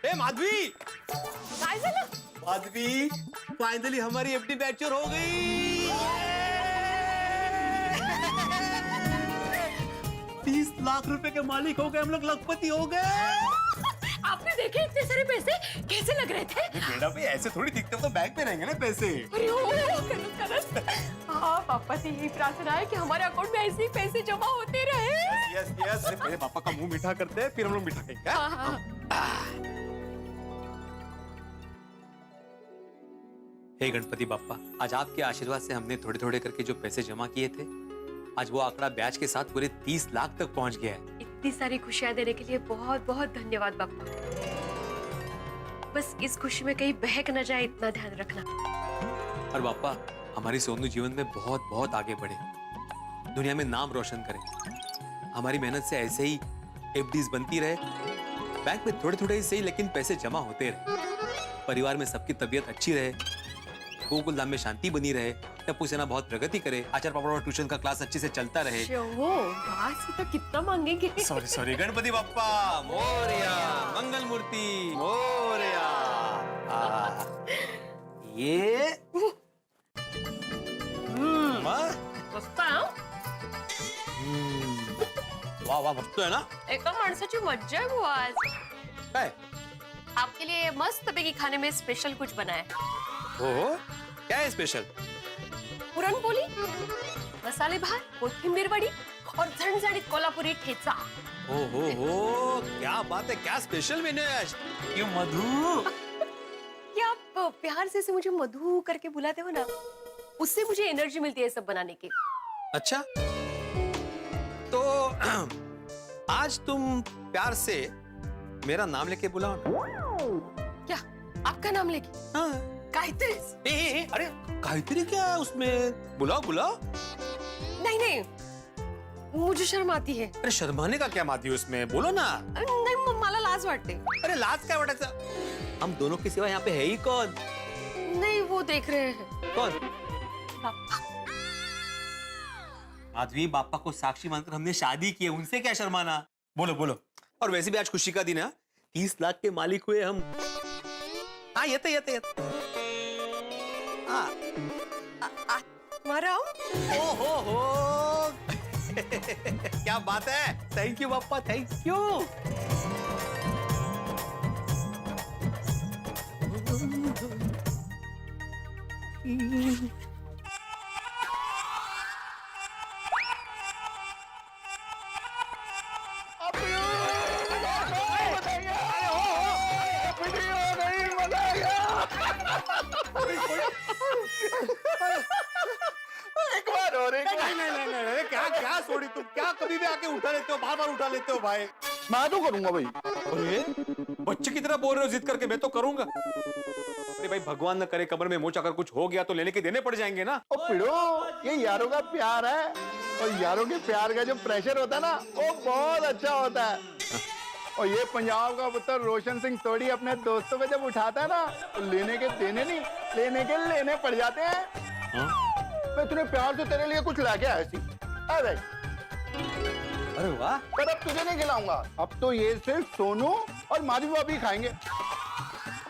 ए माधवी, काय झालं? माधवी फाइनली हमारी एफडी मैच्योर हो गई। 30 लाख रुपए के मालिक हो गए हम लोग, लखपति हो गए। आपने देखे इतने सारे पैसे कैसे लग रहे थे? बेटा भी ऐसे थोड़ी दिखते, तो बैंक में रहेंगे ना पैसे। अरे ओ, करत। हाँ, पापा से यही प्रार्थना है कि हमारे अकाउंट में ऐसे ही पैसे जमा होते रहे। यस यस, मेरे पापा का मुंह मीठा करते हैं, फिर हम लोग मीठा खाएंगे। हाँ, हाँ। हे गणपति बाप्पा, आज आपके आशीर्वाद से हमने थोड़े थोड़े करके जो पैसे जमा किए थे, आज वो आंकड़ा ब्याज के साथ पूरे 30 लाख तक पहुंच गया है। इतनी सारी खुशियां देने के लिए बहुत बहुत धन्यवाद बापा। बस इस खुशी में कहीं बहक न जाए, इतना ध्यान रखना। और बाप्पा, हमारी सोनू जीवन में बहुत बहुत आगे बढ़े, दुनिया में नाम रोशन करे। हमारी मेहनत से ऐसे ही एफडीज बनती रहे, बैंक में थोड़े थोड़े ही सही लेकिन पैसे जमा होते रहे, परिवार में सबकी तबीयत अच्छी रहे, गोकुल धाम में शांति बनी रहे, टप्पू सेना बहुत प्रगति करे, आचार्य पापा और ट्यूशन का क्लास अच्छे से चलता रहे। बाहर से तो कितना मांगेंगे? सॉरी सॉरी, गणपति बाप्पा मोरया, मंगल मूर्ति मोरया। ये मस्त आहे, हं? वाह वाह, मस्त है ना? एका माणसाची मज्जा आहे बुवा आज। काय? आपके लिए मस्त पैकी खाने में स्पेशल कुछ बना है। हो, क्या है स्पेशल? पुरणपोळी, मसाले भात, कोथिंबीर वडी और झणझणीत कोल्हापुरी ठेचा। हो, क्या बात है, क्या स्पेशल मेन्यू है आज। ये मधु, ये आप प्यार से मुझे मधु करके बुलाते हो ना, उससे मुझे एनर्जी मिलती है सब बनाने की। अच्छा तो आज तुम प्यार से मेरा नाम लेके बुलाओ ना। क्या आपका नाम लेके? हाँ। गायत्री। अरे गायत्री क्या है उसमें, बुलाओ बुलाओ। नहीं नहीं, मुझे शर्म आती है। अरे शर्माने का क्या बात है उसमें, बोलो ना। नहीं, मला लाज वाटते। अरे लाज क्या वाटायचं, हम दोनों के सिवा यहाँ पे है ही कौन? नहीं, वो देख रहे हैं। कौन? पापा। माधवी, बापा को साक्षी मानकर हमने शादी की है, उनसे क्या शर्माना। बोलो बोलो। और वैसे भी आज खुशी का दिन है, 30 लाख के मालिक हुए हम। हाँ, येते मारा हो क्या बात है, थैंक यू बापा, थैंक यू। एक बार और नहीं, क्या सोड़ी तुम, क्या कभी भी आके उठा लेते हो, बार उठा लेते हो भाई। मैं तो करूंगा भाई। अरे बच्चे की तरह बोल रहे हो जिद करके, मैं तो करूंगा। अरे भाई, भगवान न करे कब्र में मोच अगर कुछ हो गया तो लेने के देने पड़ जाएंगे ना। ओ पिड़ो, ये यारों का प्यार है, और यारों के प्यार का जो प्रेशर होता है ना, वो बहुत अच्छा होता है। और ये पंजाब का पुत्र रोशन सिंह सोढ़ी अपने दोस्तों को जब उठाता है ना, तो लेने के देने नहीं, लेने के लेने पड़ जाते हैं। मैं इतने प्यार से तेरे लिए कुछ लाके आया थी। अरे वाह, पर अब तुझे नहीं खिलाऊंगा, अब तो ये सिर्फ सोनू और माधवी भाभी खाएंगे।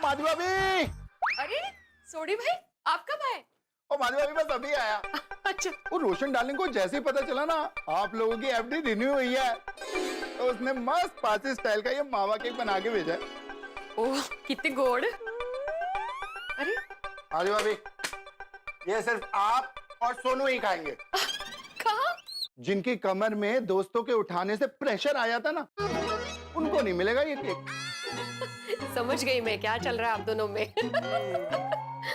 माधवी भाभी। अरे सोडी भाई, आप कब आए? और माधवी भाभी बस अभी आया। अच्छा। वो रोशन डार्लिंग को जैसे ही पता चला ना आप लोगों की एफडी रिन्यू हुई है, तो उसने मस्त पार्टी स्टाइल का ये मावा केक बना के भेजा है। ओह, कितने गोड़। अरे माधवी भाभी, ये सिर्फ आप और सोनू ही खाएंगे। कहाँ? जिनकी कमर में दोस्तों के उठाने से प्रेशर आया था ना, उनको नहीं मिलेगा ये केक। समझ गई मैं क्या चल रहा है आप दोनों में।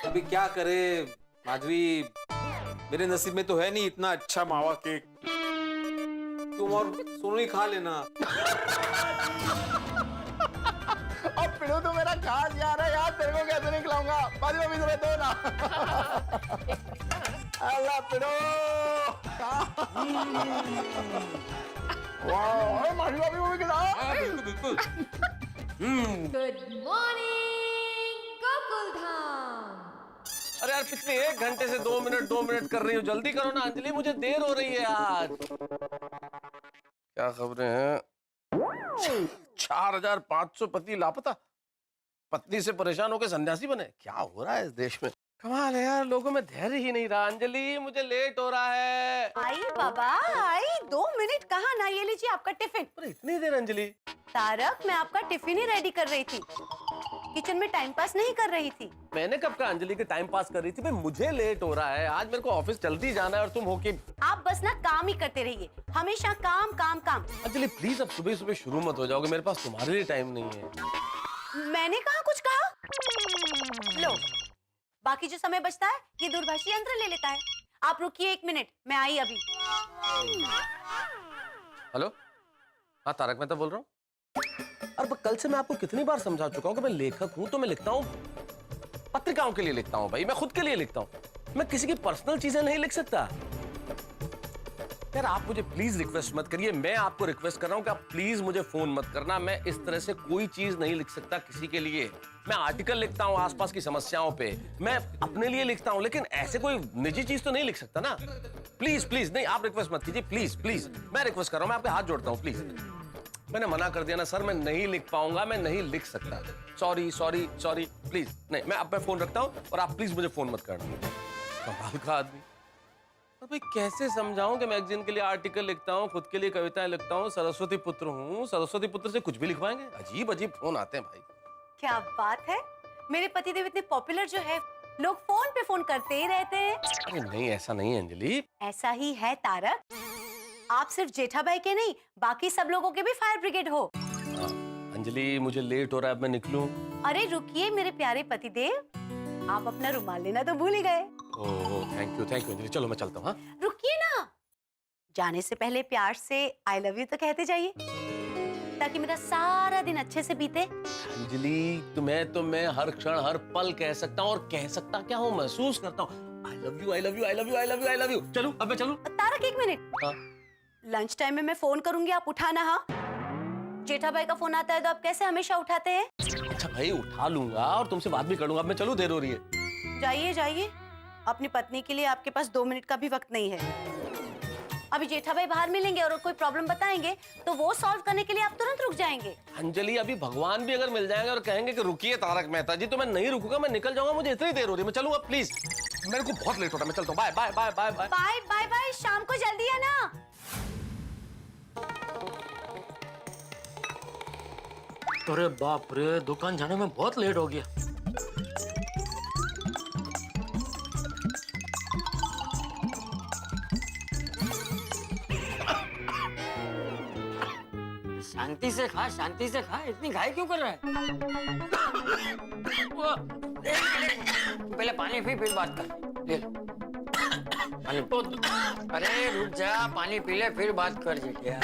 अभी क्या करे माधवी, मेरे नसीब में तो है नहीं इतना अच्छा मावा केक, तुम और सोनू ही खा लेना। अब पिड़ो तो मेरा खास यार है यार, तेरे को कैसे नहीं खिलाऊंगा। माधवी भाभी जरा दो ना। अल्लाह पिड़ो। वाह, माधवी भाभी को भी खिलाओ। बिल्कुल बिल्कुल। Good morning Gokul Dham. अरे यार पिछले 1 घंटे से 2 मिनट कर रही हूँ, जल्दी करो ना अंजलि, मुझे देर हो रही है आज। क्या खबरें हैं? 4500 पति लापता, पत्नी से परेशान होकर सन्यासी बने। क्या हो रहा है इस देश में? कमाल है यार, लोगों में धैर्य ही नहीं रहा। अंजलि मुझे लेट हो रहा है। आई बाबा आई, 2 मिनट कहाँ ना, ये लीजिए आपका टिफिन। अरे इतनी देर अंजलि? तारक, मैं आपका टिफिन ही रेडी कर रही थी, किचन में टाइम पास नहीं कर रही थी। मैंने कब कहा अंजलि के टाइम पास कर रही थी? भाई मुझे लेट हो रहा है, आज मेरे को ऑफिस जल्दी जाना है और तुम हो के आप बस ना काम ही करते रहिए, हमेशा काम काम काम। अंजलि प्लीज अब सुबह सुबह शुरू मत हो जाओगे, मेरे पास तुम्हारे लिए टाइम नहीं है। मैंने कहा कुछ कहा? लो, बाकी जो समय बचता है ये दूरभाषी यंत्र ले लेता है। आप रुकिए 1 मिनट, मैं आई अभी। हेलो, हाँ तारक मेहता बोल रहा हूँ। और कल से मैं आपको कितनी बार समझा चुका हूँ कि मैं लेखक हूँ, तो मैं लिखता हूँ पत्रिकाओं के लिए लिखता हूँ भाई, मैं खुद के लिए लिखता हूँ, मैं किसी की पर्सनल चीजें नहीं लिख सकता। यार आप मुझे प्लीज रिक्वेस्ट मत करिए, मैं आपको रिक्वेस्ट कर रहा हूँ कि आप प्लीज मुझे फोन मत करना। मैं इस तरह से कोई चीज नहीं लिख सकता किसी के लिए। मैं आर्टिकल लिखता हूँ आसपास की समस्याओं पे, मैं अपने लिए लिखता हूँ, लेकिन ऐसे कोई निजी चीज तो नहीं लिख सकता ना। प्लीज प्लीज नहीं, आप रिक्वेस्ट मत कीजिए, प्लीज प्लीज, मैं रिक्वेस्ट कर रहा हूँ, मैं आपके हाथ जोड़ता हूँ प्लीज। मैंने मना कर दिया ना सर, मैं नहीं लिख पाऊंगा, मैं नहीं लिख सकता। सॉरी सॉरी सॉरी, प्लीज नहीं, मैं अब फोन रखता हूँ और आप प्लीज मुझे फोन मत करना। कमाल का आदमी। और भाई कैसे समझाऊं कि मैगजीन के लिए आर्टिकल लिखता हूँ, खुद के लिए कविताएं लिखता हूँ, सरस्वती पुत्र हूँ, सरस्वती पुत्र से कुछ भी लिखवाएंगे? अजीब अजीब फोन आते हैं भाई। क्या बात है, मेरे पतिदेव इतने पॉपुलर जो है, लोग फोन पे फोन करते ही रहते हैं। अरे नहीं, ऐसा नहीं है अंजलि। ऐसा ही है तारक, आप सिर्फ जेठाबाई के नहीं, बाकी सब लोगों के भी फायर ब्रिगेड हो। अंजलि मुझे लेट हो रहा है, अब मैं निकलूं? अरे रुकिए मेरे प्यारे पतिदेव, आप अपना रुमाल लेना तो भूल ही गए। ओह थैंक यू अंजलि, चलो मैं चलता हूँ। रुकिए ना, जाने से पहले प्यार से आई लव यू तो कहते जाइए, ताकि मेरा सारा दिन अच्छे से बीते। अंजलि तुम्हें तो मैं हर क्षण हर पल कह सकता हूँ, और कह सकता क्या हूँ, महसूस करता हूँ। I love you I love you I love you I love you I love you. चलूं अब मैं चलूं? तारक 1 मिनट, हाँ? लंच टाइम में मैं फोन करूंगी, आप उठाना। हाँ, जेठाबाई का फोन आता है तो आप कैसे हमेशा उठाते हैं? अच्छा भाई उठा लूंगा और तुमसे बात भी कर लूंगा। अब मैं चलूं, देर हो रही है। जाइए जाइए, अपनी पत्नी के लिए आपके पास 2 मिनट का भी वक्त नहीं है। अभी जेठाबाई बाहर मिलेंगे और कोई प्रॉब्लम बताएंगे तो वो सॉल्व करने के लिए आप तुरंत रुक जाएंगे। अंजलि अभी भगवान भी अगर मिल जाएंगे और कहेंगे कि रुकिए तारक मेहता जी, तो मैं नहीं रुकूंगा, मैं निकल जाऊंगा। मुझे इतनी देर हो रही है, मैं चलूंगा प्लीज, मेरे को बहुत लेट हो रहा है, मैं चलता हूँ। Bye bye bye bye bye bye bye bye, शाम को जल्दी आना। अरे बाप रे, दुकान जाने में बहुत लेट हो गया। शांति से खा, शांति से खा, इतनी घाई क्यों कर रहा है? पहले पानी पी फिर बात कर। ले लो पानी। अरे रुक जा, पानी पी ले फिर बात कर। जेठिया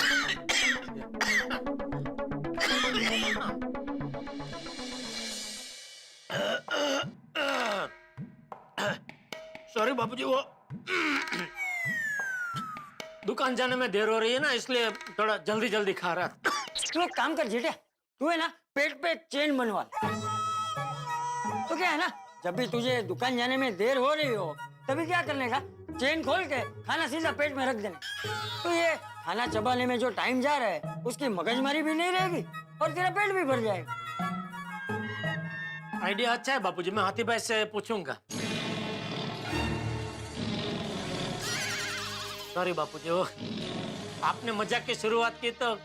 सॉरी बापूजी, वो दुकान जाने में देर हो रही है ना, इसलिए थोड़ा जल्दी जल्दी खा रहा था। तू एक काम कर जेठिया, तू है ना पेट पे चेन बनवा ले। तो क्या है ना, जब भी तुझे दुकान जाने में देर हो रही हो तभी क्या करने का, चेन खोल के खाना सीधा पेट में रख देना। तो ये खाना चबाने में जो टाइम जा रहा है उसकी मगजमारी भी नहीं रहेगी और तेरा पेट भी भर जाएगा। आइडिया अच्छा है बापूजी, मैं हाथी भाई से पूछूंगा। सॉरी बापूजी, वो आपने मजाक की शुरुआत की तो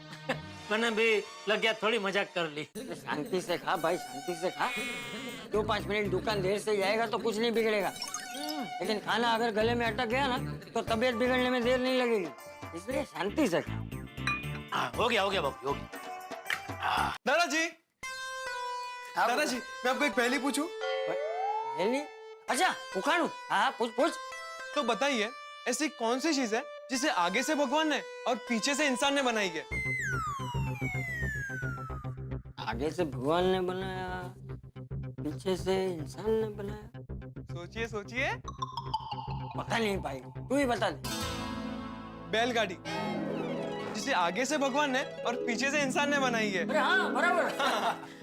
मैंने भी लग गया, थोड़ी मजाक कर ली। शांति से खा भाई, शांति से खा। 2-5 मिनट दुकान देर से जाएगा तो कुछ नहीं बिगड़ेगा, लेकिन खाना अगर गले में अटक गया ना तो तबीयत बिगड़ने में देर नहीं लगेगी, इसलिए शांति से खा। हो गया बापू, हो गया। दादाजी, दादाजी, मैं आपको एक पहेली पूछूं? पहेली? अच्छा उखाड़ू? हाँ पूछ। तो बताइए, ऐसी कौन सी चीज है जिसे आगे से भगवान ने और पीछे से इंसान ने बनाई है? आगे से भगवान ने बनाया, पीछे से इंसान ने बनाया। सोचिए। पता नहीं भाई, तू ही बता दे। बैलगाड़ी, इसे आगे से भगवान ने और पीछे से इंसान ने बनाई है। अरे हाँ बराबर।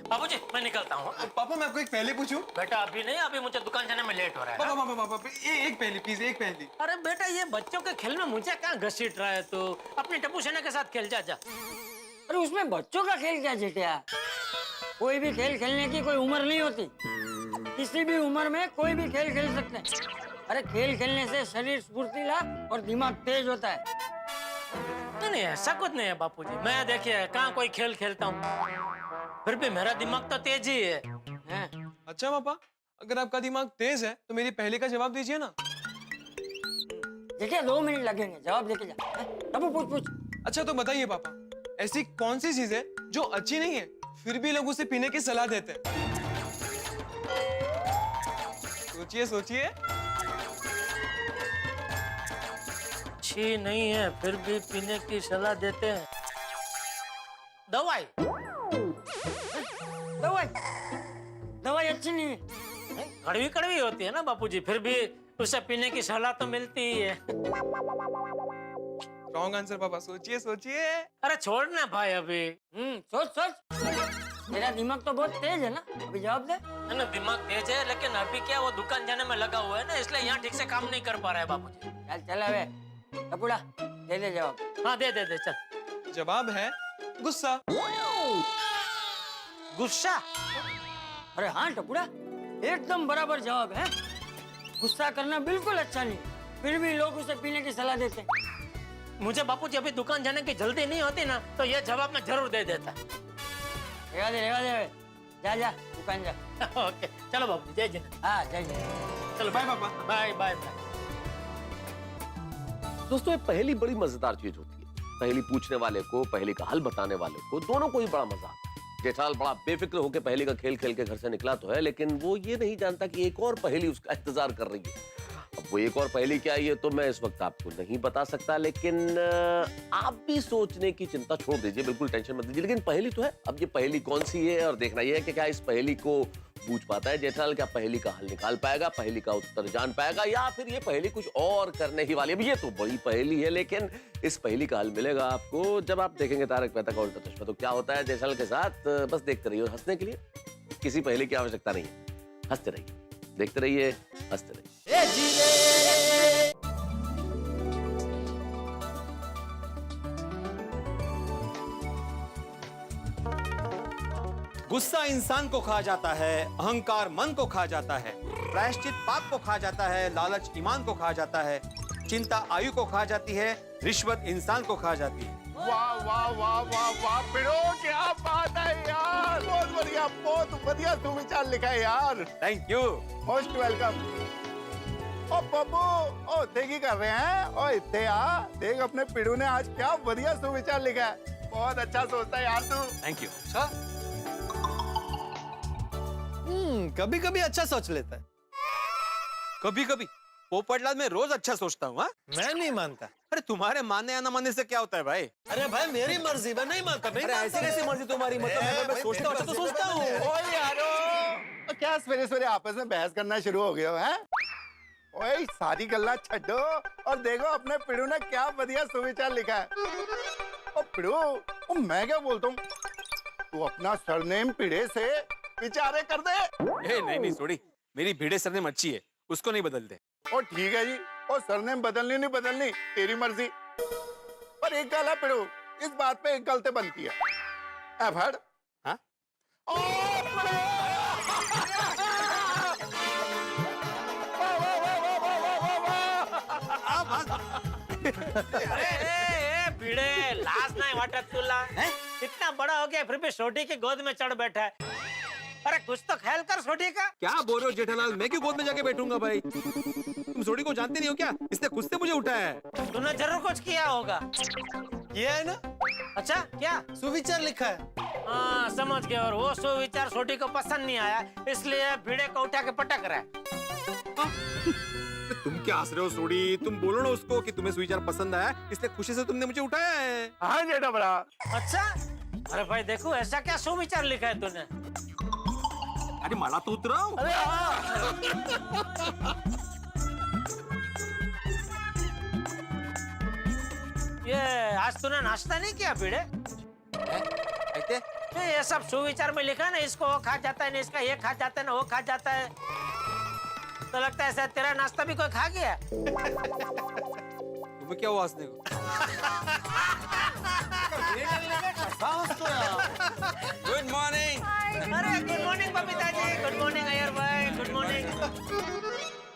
बाबूजी मैं निकलता हूँ। पापा मैं आपको एक पहले पूछूं? बेटा अभी नहीं, अभी मुझे दुकान जाने में लेट हो रहा है। पापा पापा पापा एक पहली प्लीज, एक पहली। अरे बेटा ये बच्चों के खेल में मुझे क्या घसीट रहा है तू? अपनी टप्पू सेना के साथ खेल जा। अरे उसमें बच्चों का खेल क्या जेठिया? कोई भी खेल खेलने की कोई उम्र नहीं होती। किसी भी उम्र में कोई भी खेल खेल सकते हैं। अरे खेल खेलने से शरीर स्फूर्तिला और दिमाग तेज होता है। नहीं ऐसा कुछ नहीं है बापूजी। मैं देखिए कहाँ कोई खेल खेलता हूँ, फिर भी मेरा दिमाग तो तेज ही है। अच्छा पापा, अगर आपका दिमाग तेज है तो मेरी पहले का जवाब दीजिए ना। जेठिया 2 मिनट लगेंगे, जवाब देके जा। तब पूछ। अच्छा तो बताइए पापा, ऐसी कौन सी चीज है जो अच्छी नहीं है फिर भी लोग उसे पीने की सलाह देते हैं? सोचिए सोचिए। अच्छी नहीं है फिर भी पीने की सलाह देते हैं। दवाई। दवाई अच्छी नहीं है। कड़वी कड़वी होती है ना बापूजी, फिर भी उसे पीने की सलाह तो मिलती ही है। रॉन्ग आंसर पापा, सोचिए सोचिए। अरे छोड़ ना भाई अभी। सोच। तेरा दिमाग तो बहुत तेज है ना, अभी जवाब दे। है ना, दिमाग तेज है लेकिन अभी क्या वो दुकान जाने में लगा हुआ है ना, इसलिए यहाँ ठीक से काम नहीं कर पा रहा है बापूजी। चल अबे टपुड़ा दे जवाब। हाँ दे चल। जवाब है गुस्सा। गुस्सा? अरे हाँ टपुड़ा, एकदम बराबर जवाब है। गुस्सा करना बिल्कुल अच्छा नहीं, फिर भी लोग उसे पीने की सलाह देते हैं। मुझे बापूजी अभी दुकान जाने की जल्दी नहीं होती ना, तो ये जवाब मैं जरूर दे देता। रेवा दे, जा दुकान जा। ओके चलो बापू, जय जय। हाँ जय। चलो बाय पापा। बाय। दोस्तों ये पहली बड़ी मजेदार चीज होती है। पहली पूछने वाले को, पहली का हल बताने वाले को, दोनों को ही बड़ा मजा आता है। जेठालाल बड़ा बेफिक्र होकर पहली का खेल खेल के घर से निकला तो है, लेकिन वो ये नहीं जानता कि एक और पहली उसका इंतजार कर रही है। अब वो एक और पहली क्या है ये तो मैं इस वक्त आपको नहीं बता सकता, लेकिन आप भी सोचने की चिंता छोड़ दीजिए, बिल्कुल टेंशन मत लीजिए। लेकिन पहली तो है। अब ये पहली कौन सी है और देखना ये है कि क्या इस पहली को बूझ पाता है जेठालाल, क्या पहली का हल निकाल पाएगा, पहली का उत्तर जान पाएगा, या फिर ये पहली कुछ और करने ही वाली है। ये तो बड़ी पहली है, लेकिन इस पहली का हल मिलेगा आपको जब आप देखेंगे तारक मेहता का उल्टा चश्मा। तो क्या होता है जेठालाल के साथ, बस देखते रहिए। हंसने के लिए किसी पहली की आवश्यकता नहीं है, हंसते रहिए, देखते रहिए, हंसते रहिए। गुस्सा इंसान को खा जाता है, अहंकार मन को खा जाता है, प्रायश्चित पाप को खा जाता है, लालच ईमान को खा जाता है, चिंता आयु को खा जाती है, रिश्वत इंसान को खा जाती है। वाह वाह वाह वाह वाह पिड़ो, क्या बात है यार, बहुत बढ़िया सुविचार लिखा है यार। Thank you, most welcome. ओ बब्बू, ओ देखी कर रहे हैं, ओ इतने आ देख, अपने पिड़ू ने आज क्या बढ़िया सुविचार लिखा है। बहुत अच्छा सोचता है यार तू। Thank you. कभी कभी अच्छा सोच लेता है। कभी कभी पोपटलाल मैं रोज अच्छा सोचता हूँ। मैं नहीं मानता। अरे तुम्हारे मानने या ना मानने से क्या होता है भाई? अरे भाई मेरी मर्जी, मैं नहीं मानता। अरे ऐसे कैसे मर्जी तुम्हारी? मतलब मैं सोचता हूँ, अच्छा तो सोचता हूँ। ओ यारो, क्या सवेरे सवेरे आपस में बहस करना शुरू हो गए हो हैं? ओए सारी गल्ला छड्डो और देखो अपने पिड़ू ने क्या बढ़िया सुविचार लिखा है। ओ पिड़ू, ओ मैं क्या बोलता हूँ, तू अपना सरनेम पिड़े से विचारे कर दे। नहीं सोड़ी, मेरी भिड़े सरनेम अच्छी है, उसको नहीं बदलते। ओ ठीक है जी, ओ सरनेम बदलनी नहीं बदलनी तेरी मर्जी, पर एक गल है पिड़ू, इस बात पे एक गलती बनती है। एभड़, हाँ? अरे भिड़े, लाज नहीं वाटत तुला? इतना बड़ा हो गया फिर भी छोटी की गोद में चढ़ बैठा है। अरे कुछ तो ख्याल कर छोटी का। क्या बोल रहे हो जेठालाल, मैं क्यों गोद में जाके बैठूंगा भाई? तुम सोडी को जानते नहीं हो क्या? इसने खुद से मुझे उठाया है। तूने जरूर कुछ किया होगा। ये है ना? अच्छा क्या सुविचार लिखा है? हाँ समझ गए, और वो सुविचार छोटी को पसंद नहीं आया, इसलिए भिड़े को उठा के पटक रहा है। तुम क्या हंस रहे हो सोडी? तुम बोलो ना उसको कि तुम्हें सुविचार पसंद आया, इसलिए खुशी से तुमने मुझे उठाया है। हाँ जेठा बड़ा। अच्छा, अरे भाई देखो ऐसा क्या सुविचार लिखा है तूने? अरे माला तो उतराओ। अरे ये आज तूने नाश्ता नहीं किया भिड़े? ऐसे ये सब सुविचार में लिखा है ना, इसको वो खा जाता है ना, इसका ये खा जाता है ना, वो खा जाता है। तो लगता है शायद तेरा नाश्ता भी कोई खा गया। तुम्हें क्या हुआ हंसने को? Good morning. अरे good morning Babita ji, good morning Iyer भाई, गुड मॉर्निंग।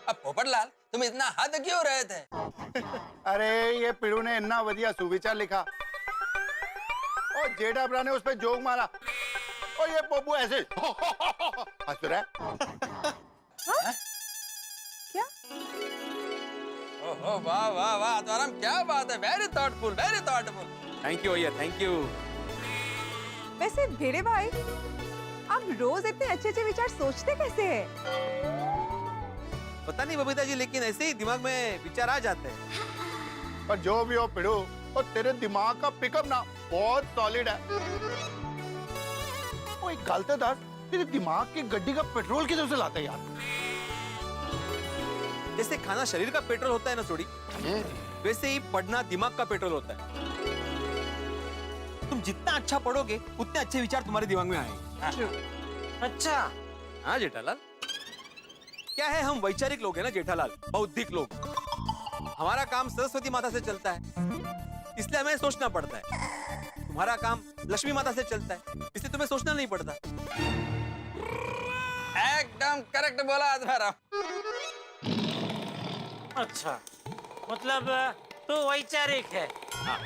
अब पोपटलाल तुम इतना हद क्यों रहे थे? अरे ये पिड़ू ने इतना बढ़िया सुविचार लिखा और जेठा भरा ने उस पे जोक मारा और ये पप्पू ऐसे हंस रहा है। ओहो वाह वाह वाह आत्माराम, क्या बात है, very thoughtful, very thoughtful. Thank you भैया, थैंक यू। वैसे भिड़े भाई, आप रोज इतने अच्छे अच्छे विचार सोचते कैसे हैं? पता नहीं बबीता जी, लेकिन ऐसे ही दिमाग में विचार आ जाते हैं। पर जो भी हो पिड़ू, और तेरे दिमाग का पिकअप ना बहुत सॉलिड है। वो एक गलत दास तेरे दिमाग की गड्डी का पेट्रोल किधर से लाता है यार? जैसे खाना शरीर का पेट्रोल होता है ना सोडी, वैसे ही पढ़ना दिमाग का पेट्रोल होता है। तुम जितना अच्छा पढ़ोगे उतने अच्छे विचार तुम्हारे दिमाग में आएंगे। अच्छा हाँ जेठालाल, क्या है, हम वैचारिक लोग हैं ना जेठालाल, बौद्धिक लोग। हमारा काम सरस्वती माता से चलता है, इसलिए हमें सोचना पड़ता है। तुम्हारा काम लक्ष्मी माता से चलता है, इसलिए तुम्हें सोचना नहीं पड़ता। एकदम करेक्ट बोला आत्माराम। अच्छा, मतलब तू वैचारिक है। हाँ।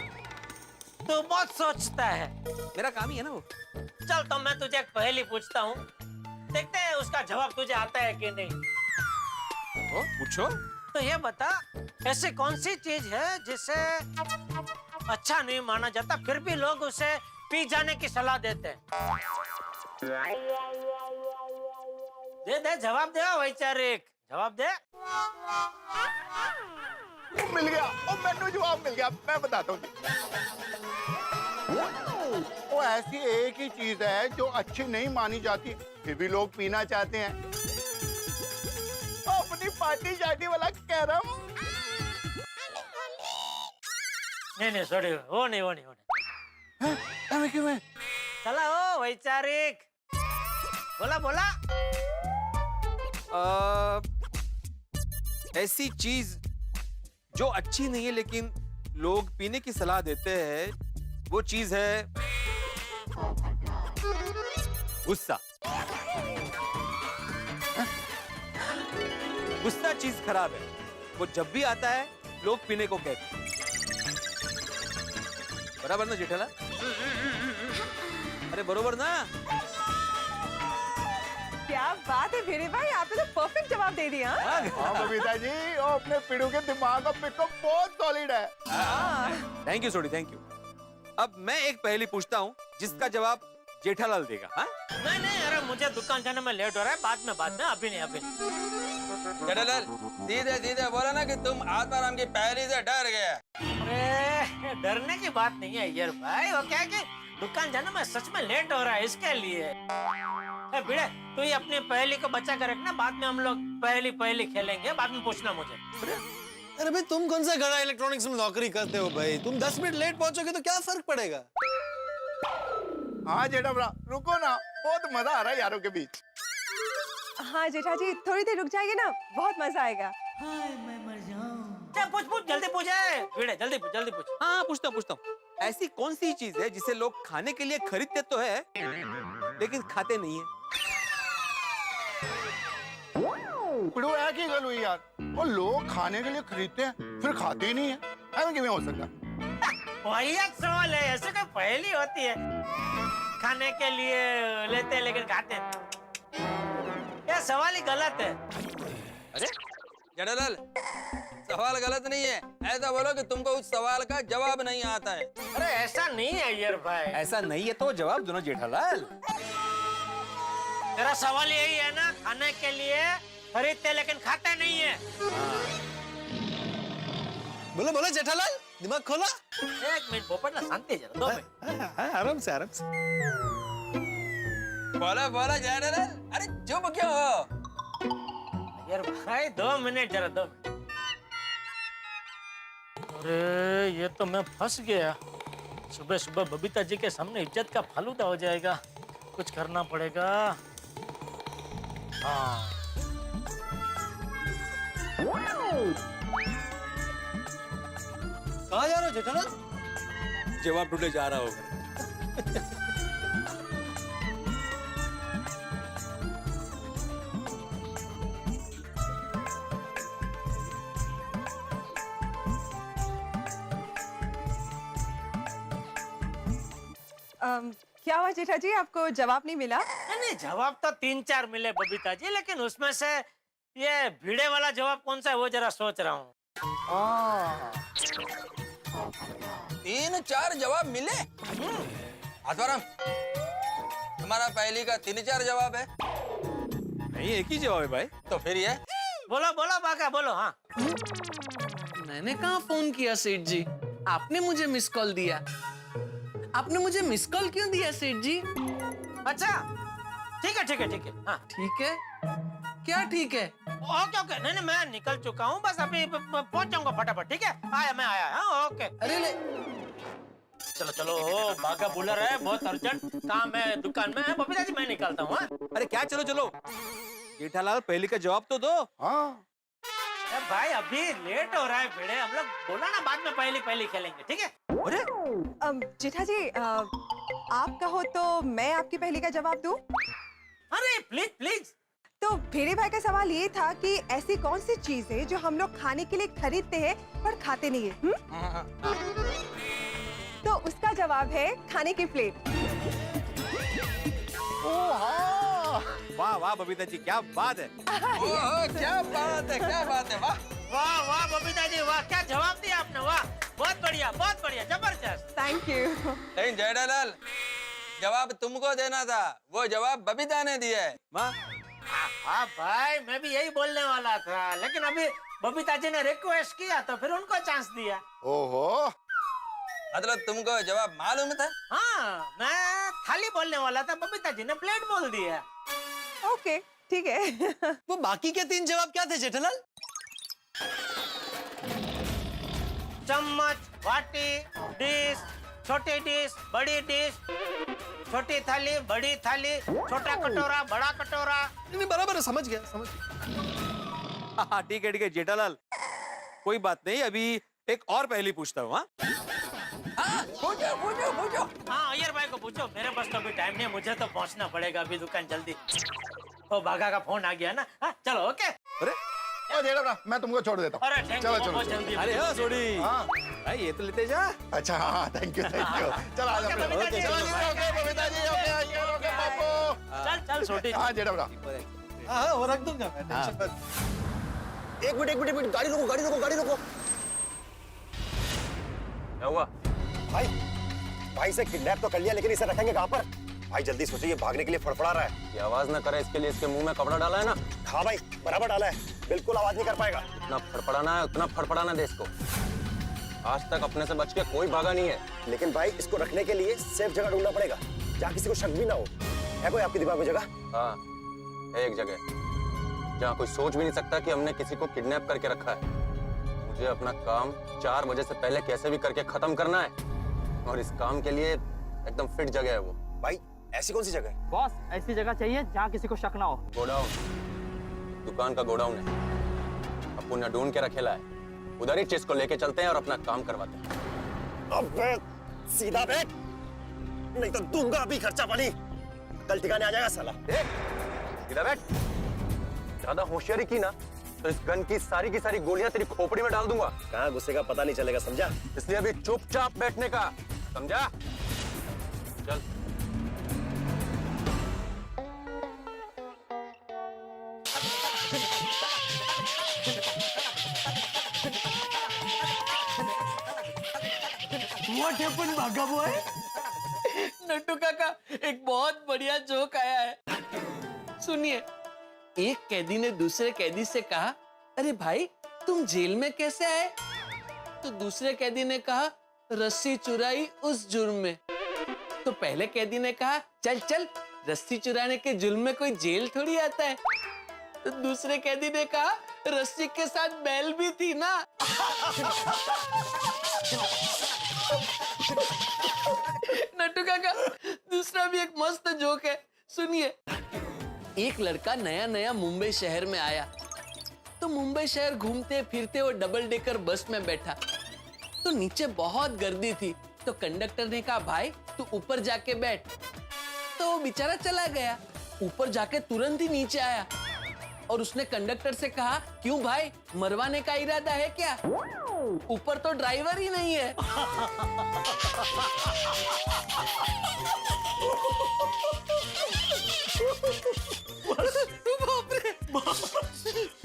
तू बहुत सोचता है। मेरा काम ही है ना वो। चल तो मैं तुझे एक पहेली पूछता हूँ, देखते हैं उसका जवाब तुझे आता है कि नहीं। पूछो। तो ये बता, ऐसी कौन सी चीज है जिसे अच्छा नहीं माना जाता फिर भी लोग उसे पी जाने की सलाह देते हैं? दे जवाब दे वैचारिक, जवाब दे। मिल गया, और मैंने जवाब मिल गया। मैं बताता हूँ। वो ऐसी एक ही चीज है जो अच्छी नहीं मानी जाती फिर भी लोग पीना चाहते हैं। अपनी पार्टी शार्टी वाला कैरम। नहीं सॉरी, वो नहीं। क्यों है? चला ओ वैचारिक, बोला। ऐसी चीज जो अच्छी नहीं है लेकिन लोग पीने की सलाह देते हैं, वो चीज है गुस्सा। गुस्सा चीज खराब है, वो जब भी आता है लोग पीने को कहते हैं। बराबर ना जेठाला? अरे बरोबर ना? क्या बात है भिड़े भाई, आपने तो परफेक्ट जवाब दे दिया। हाँ बबीता जी, वो अपने पिड़ू के दिमाग का पिकअप बहुत सॉलिड है। Thank you Sodhi, thank you. अब मैं एक पहेली पूछता हूँ जिसका जवाब जेठालाल देगा। हाँ? नहीं, अरे मुझे दुकान जाने में लेट हो रहा है, बाद में, अभी नहीं। जेठालाल सीधे बोला ना कि तुम आत्माराम की पहेली से डर गए। अरे डरने की बात नहीं है यार भाई, वो क्या है कि दुकान जाने में सच में लेट हो रहा है, इसके लिए। भिड़े, तू ये अपनी पहेली को बचा कर रखना, बाद में हम लोग पहेली खेलेंगे, बाद में पूछना मुझे। अरे भाई, तुम कौन सा घड़ा इलेक्ट्रॉनिक्स में नौकरी करते हो भाई? तुम 10 मिनट लेट पहुंचोगे तो क्या फर्क पड़ेगा? हाँ जेठा भरा, रुको ना, बहुत मजा आ रहा है यारों के बीच। हाँ जेठा जी, थोड़ी देर रुक जाएंगे ना, बहुत मजा आएगा। पूछ जल्दी पूछ, भिड़े जल्दी पूछ। हाँ पूछता हूँ। ऐसी कौन सी चीज है जिसे लोग खाने के लिए खरीदते तो है लेकिन खाते नहीं है? पिड़ू है की गल हुई यार, वो लोग खाने के लिए खरीदते हैं फिर खाते ही नहीं है, ऐसा क्यों हो सकता? वही एक सवाल है, ऐसे कोई पहेली होती है खाने के लिए लेते हैं लेकिन खाते हैं? ये सवाल ही गलत है। अरे जेठालाल, सवाल गलत नहीं है, ऐसा बोलो कि तुमको उस सवाल का जवाब नहीं आता है। अरे ऐसा नहीं है यार भाई। ऐसा नहीं है तो जवाब दो ना जेठालाल। तेरा सवाल यही है ना, खाने के लिए खरीदते लेकिन खाते नहीं है। बोलो जेठालाल, दिमाग खोला। एक मिनट पोपट ना, शांति जरा, 2 मिनट। आराम से। बोला जेठालाल, अरे चुप क्यों हो? यार भाई 2 मिनट जरा, 2 मिनट। अरे ये तो मैं फंस गया। सुबह सुबह बबीता जी के सामने इज्जत का फालूदा हो जाएगा। कुछ करना पड़ेगा। हाँ। कहाँ जा रहे हो जेठालाल? जवाब ढूंढने जा रहा होगा। क्या हुआ जेठा जी, आपको जवाब नहीं मिला? नहीं, जवाब तो 3-4 मिले बबीता जी, लेकिन उसमें से ये भिड़े वाला जवाब कौन सा है वो जरा सोच रहा हूँ। 3-4 जवाब मिले। आत्माराम, तुम्हारा पहली का 3-4 जवाब है? नहीं, एक ही जवाब है भाई। तो फिर ये बोलो बोलो बाका बोलो। हाँ, मैंने कहाँ फोन किया सेठ जी, आपने मुझे मिस कॉल दिया। आपने मुझे मिस कॉल क्यों दिया सेठ जी? अच्छा ठीक है ठीक है ठीक है। हाँ ठीक है, क्या ठीक है? Okay okay. नहीं नहीं, मैं निकल चुका हूँ, बस अभी पहुंच जाऊंगा फटाफट। ठीक है, आया मैं आया। हाँ ओके। अरे ले, चलो चलो, बागा बुलर है, बहुत अर्जेंट काम है दुकान में है। बबीता जी मैं निकलता हूँ। अरे क्या, चलो चलो, जेठालाल पहली का जवाब तो दो। हाँ भाई अभी लेट हो रहा है भिड़े, हम लोग बोला ना बाद में पहली खेलेंगे। ठीक है। अरे जेठा जी, आप कहो तो मैं आपकी पहली का जवाब दूं? अरे प्लीज प्लीज। तो भेड़े भाई का सवाल ये था कि ऐसी कौन सी चीज है जो हम लोग खाने के लिए खरीदते हैं पर खाते नहीं है? तो उसका जवाब है खाने की प्लेट। वाह वाह बबीता जी, क्या बात है। क्या बात है, क्या बात है। वाह वाह वाह बबीता जी वाह, क्या जवाब दिया आपने। वाह, बहुत बढ़िया जबरदस्त। Thank you. लेकिन जेठालाल, जवाब तुमको देना था, वो जवाब बबीता ने दिया है। माँ, हाँ भाई, मैं भी यही बोलने वाला था, लेकिन अभी बबीता जी ने रिक्वेस्ट किया तो फिर उनको चांस दिया। ओहो, मतलब तुमको जवाब मालूम था? हाँ, मैं थाली बोलने वाला था, बबीता जी ने प्लेट बोल दिया। ओके ठीक है। वो बाकी के 3 जवाब क्या थे जेठालाल? चम्मच, वाटी, डिश, छोटी डिश, बड़ी डिश, छोटी थाली, बड़ी थाली, छोटा कटोरा, बड़ा कटोरा। नहीं बराबर है, समझ गया। हाँ ठीक है जेठालाल, कोई बात नहीं, अभी एक और पहली पूछता हूँ। पूछो। हाँ अय्यर भाई को पूछो, मेरे पास तो अभी टाइम नहीं है, मुझे तो पहुंचना पड़ेगा अभी दुकान जल्दी। ओ बागा का फोन आ गया ना। हाँ चलो ओके। अरे ओ जेठा, मैं तुमको छोड़ देता हूँ। अरे थैंक चलो यू, चलो बहुत चलो। जल्दी। अरे हाँ सोडी, हाँ भाई ये तो लेते जा। अच्छा, हाँ थैंक यू। चलो आ जाओ। ओके, बबीता जी, चलो जी, ओके बबीता जी, ओके आइए, ओके पापू। चल छोटी। हाँ जेठा, हाँ वो रख दूंगा मैं, टेंशन मत। एक मिनट, गाड़ी रोको। क्या हुआ? भाई से किडनैप तो कर लिया, लेकिन इसे रखेंगे कहाँ पर? भाई जल्दी सोचिए, ये भागने के लिए फड़फड़ा रहा है। ये आवाज ना करे, इसके लिए इसके मुंह में कपड़ा डाला है ना। हाँ भाई, बराबर डाला है, बिल्कुल आवाज नहीं कर पाएगा। इतना फड़फड़ाना है, उतना फड़फड़ाना दे इसको। आज तक अपने से बच के कोई भागा नहीं है। लेकिन भाई इसको रखने के लिए सेफ जगह ढूंढना पड़ेगा, जहाँ किसी को शक भी ना हो। है कोई आपके दिमाग में जगह? हाँ, है एक जगह जहाँ कोई सोच भी नहीं सकता कि हमने किसी को किडनैप करके रखा है। मुझे अपना काम 4 बजे से पहले कैसे भी करके खत्म करना है, और इस काम के लिए एकदम फिट जगह है वो। भाई ऐसी कौन सी जगह है? बॉस, ऐसी जगह चाहिए जहाँ किसी को शक ना हो। गोडाउन, दुकान का गोडाउन है, अपन ने ढूंढ के रखेला है। उधर ही चीज को लेके चलते हैं और अपना काम करवाते हैं। अबे सीधा बैठ, नहीं तो दूंगा अभी खर्चा पानी, कल ठिकाने आ जाएगा साला। सीधा बैठ। ज्यादा होशियारी की ना तो इस गन की सारी गोलियां तेरी खोपड़ी में डाल दूंगा। कहाँ गुस्से का पता नहीं चलेगा, समझा? इसलिए अभी चुपचाप बैठने का, समझा? चल। What happened, भागा बॉय? नट्टू काका, एक बहुत बढ़िया जोक आया है, सुनिए। एक कैदी ने दूसरे कैदी से कहा, अरे भाई तुम जेल में कैसे आए? तो दूसरे कैदी ने कहा, रस्सी चुराई उस जुर्म में। तो पहले कैदी ने कहा, चल चल, रस्सी चुराने के जुर्म में कोई जेल थोड़ी आता है। तो दूसरे कैदी ने कहा, रस्सी के साथ बैल भी थी ना। नट्टू काका, दूसरा भी एक मस्त जोक है, सुनिए। एक लड़का नया नया मुंबई शहर में आया, तो मुंबई शहर घूमते फिरते वो डबल डेकर बस में बैठा, तो नीचे बहुत गर्दी थी, तो कंडक्टर ने कहा भाई तू ऊपर जाके बैठ, तो वो बेचारा चला गया, ऊपर जाके तुरंत ही नीचे आया और उसने कंडक्टर से कहा क्यों भाई, मरवाने का इरादा है क्या? ऊपर तो ड्राइवर ही नहीं है।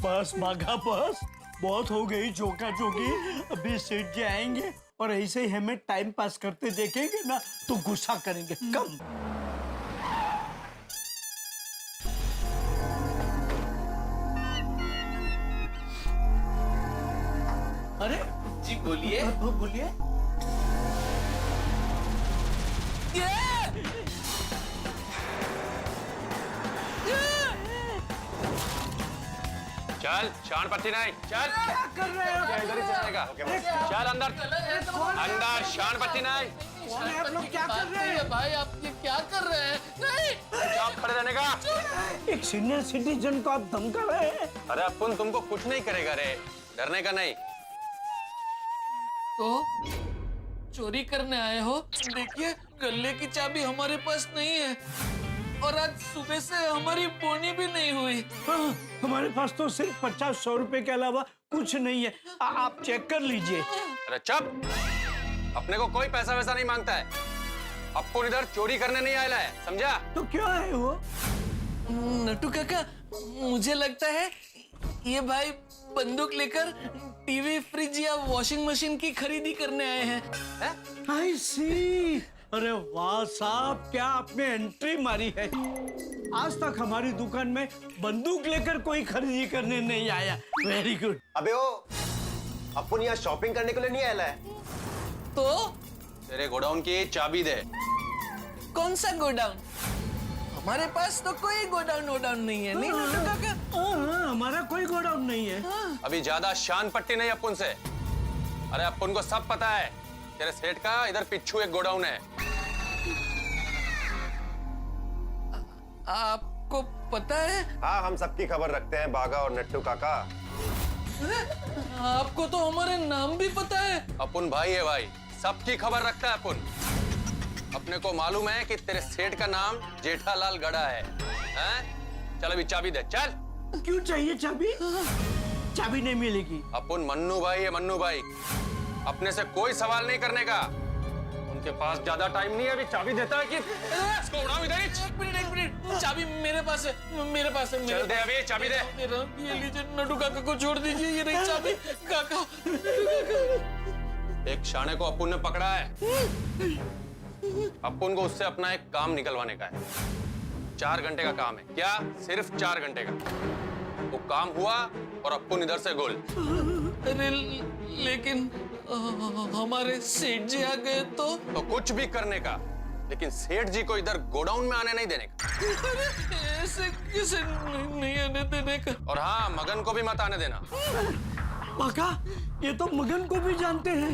बस भागा बस, बहुत हो गई जोका जोगी। अभी सेठ जी आएंगे और ऐसे ही हमें टाइम पास करते देखेंगे ना तो गुस्सा करेंगे। कम अरे जी बोलिए। बोलिए। चल शानपट्टी नहीं, चल क्या कर रहे हो? इधर ही चलेगा। चल अंदर, अंदर शानपट्टी नहीं। आप लोग क्या कर रहे हैं? भाई आप ये क्या कर रहे हैं? नहीं, चुप खड़े रहने का। एक सीनियर सिटीजन को आप धमका रहे हैं। अरे अपन तुमको कुछ नहीं करेगा रे, डरने का नहीं। तो चोरी करने आए हो? देखिए गले की चाबी हमारे पास नहीं है और आज सुबह से हमारी बोनी भी नहीं हुई। हाँ, हमारे पास तो सिर्फ 50-100 रुपए के अलावा कुछ नहीं है। आप चेक कर लीजिए। अरे चुप, अपने को कोई पैसा वैसा नहीं मांगता है। अपन इधर चोरी करने नहीं आया है, समझा? तो क्यों आए हो? नट्टू काका, मुझे लगता है ये भाई बंदूक लेकर टीवी, फ्रिज या वॉशिंग मशीन की खरीदी करने आए हैं। I see। अरे वाह साहब, क्या आपने एंट्री मारी है। आज तक हमारी दुकान में बंदूक लेकर कोई खरीदी करने नहीं आया। Very good. अबे ओ, अपन यहाँ शॉपिंग करने के लिए नहीं आया है। तो तेरे गोडाउन की चाबी दे। कौन सा गोडाउन? हमारे पास तो कोई गोडाउन वोडाउन नहीं है। नहीं नट्टू काका? हाँ, हमारा कोई गोडाउन नहीं है। अभी ज्यादा शान पट्टी नहीं अपन से। अरे अपन को सब पता है, तेरे सेठ का इधर पिछू एक गोडाउन है। आपको पता है? हाँ, हम सबकी खबर रखते हैं बागा और नट्टू काका। आपको तो हमारे नाम भी पता है। अपन भाई है भाई, सबकी खबर रखता है अपन। अपने को मालूम है कि तेरे सेठ का नाम जेठालाल गड़ा है, हैं? चल अभी चाबी दे, चल। क्यों चाहिए चाबी? चाबी नहीं मिलेगी। अपन मन्नू भाई है, मन्नू भाई। अपने से कोई सवाल नहीं करने का। उनके पास ज्यादा टाइम नहीं है, अभी चाबी देता है कि इसको उड़ाओ इधर ही। एक मिनट, चाबी मेरे पास है, मेरे पास है। चल दे अभी चाबी दे। मेरा ये लीजिए, नट्टू काका को छोड़ दीजिए, ये रही चाबी। काका, एक शाने को अपन ने पकड़ा है। अपन को उससे अपना एक काम निकलवाने का है। 4 घंटे का काम है। क्या? सिर्फ 4 घंटे का। वो काम हुआ और अपन इधर से गोल। अरे लेकिन हमारे सेठ जी आ गए तो कुछ भी करने का, लेकिन सेठ जी को इधर गोडाउन में आने नहीं देने का। ऐसे किसे नहीं आने देने का? और हाँ, मगन को भी मत आने देना। काका, ये तो मगन को भी जानते हैं।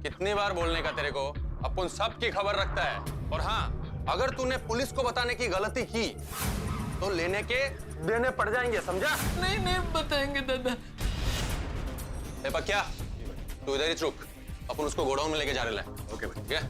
कितनी बार बोलने का तेरे को? अपन सबकी खबर रखता है। और हाँ, अगर तूने पुलिस को बताने की गलती की तो लेने के देने पड़ जाएंगे, समझा? नहीं बताएंगे दादा। क्या तू इधर ही रुक, अपन उसको गोडाउन में लेके जा रहे हैं। ओके भाई, ठीक है?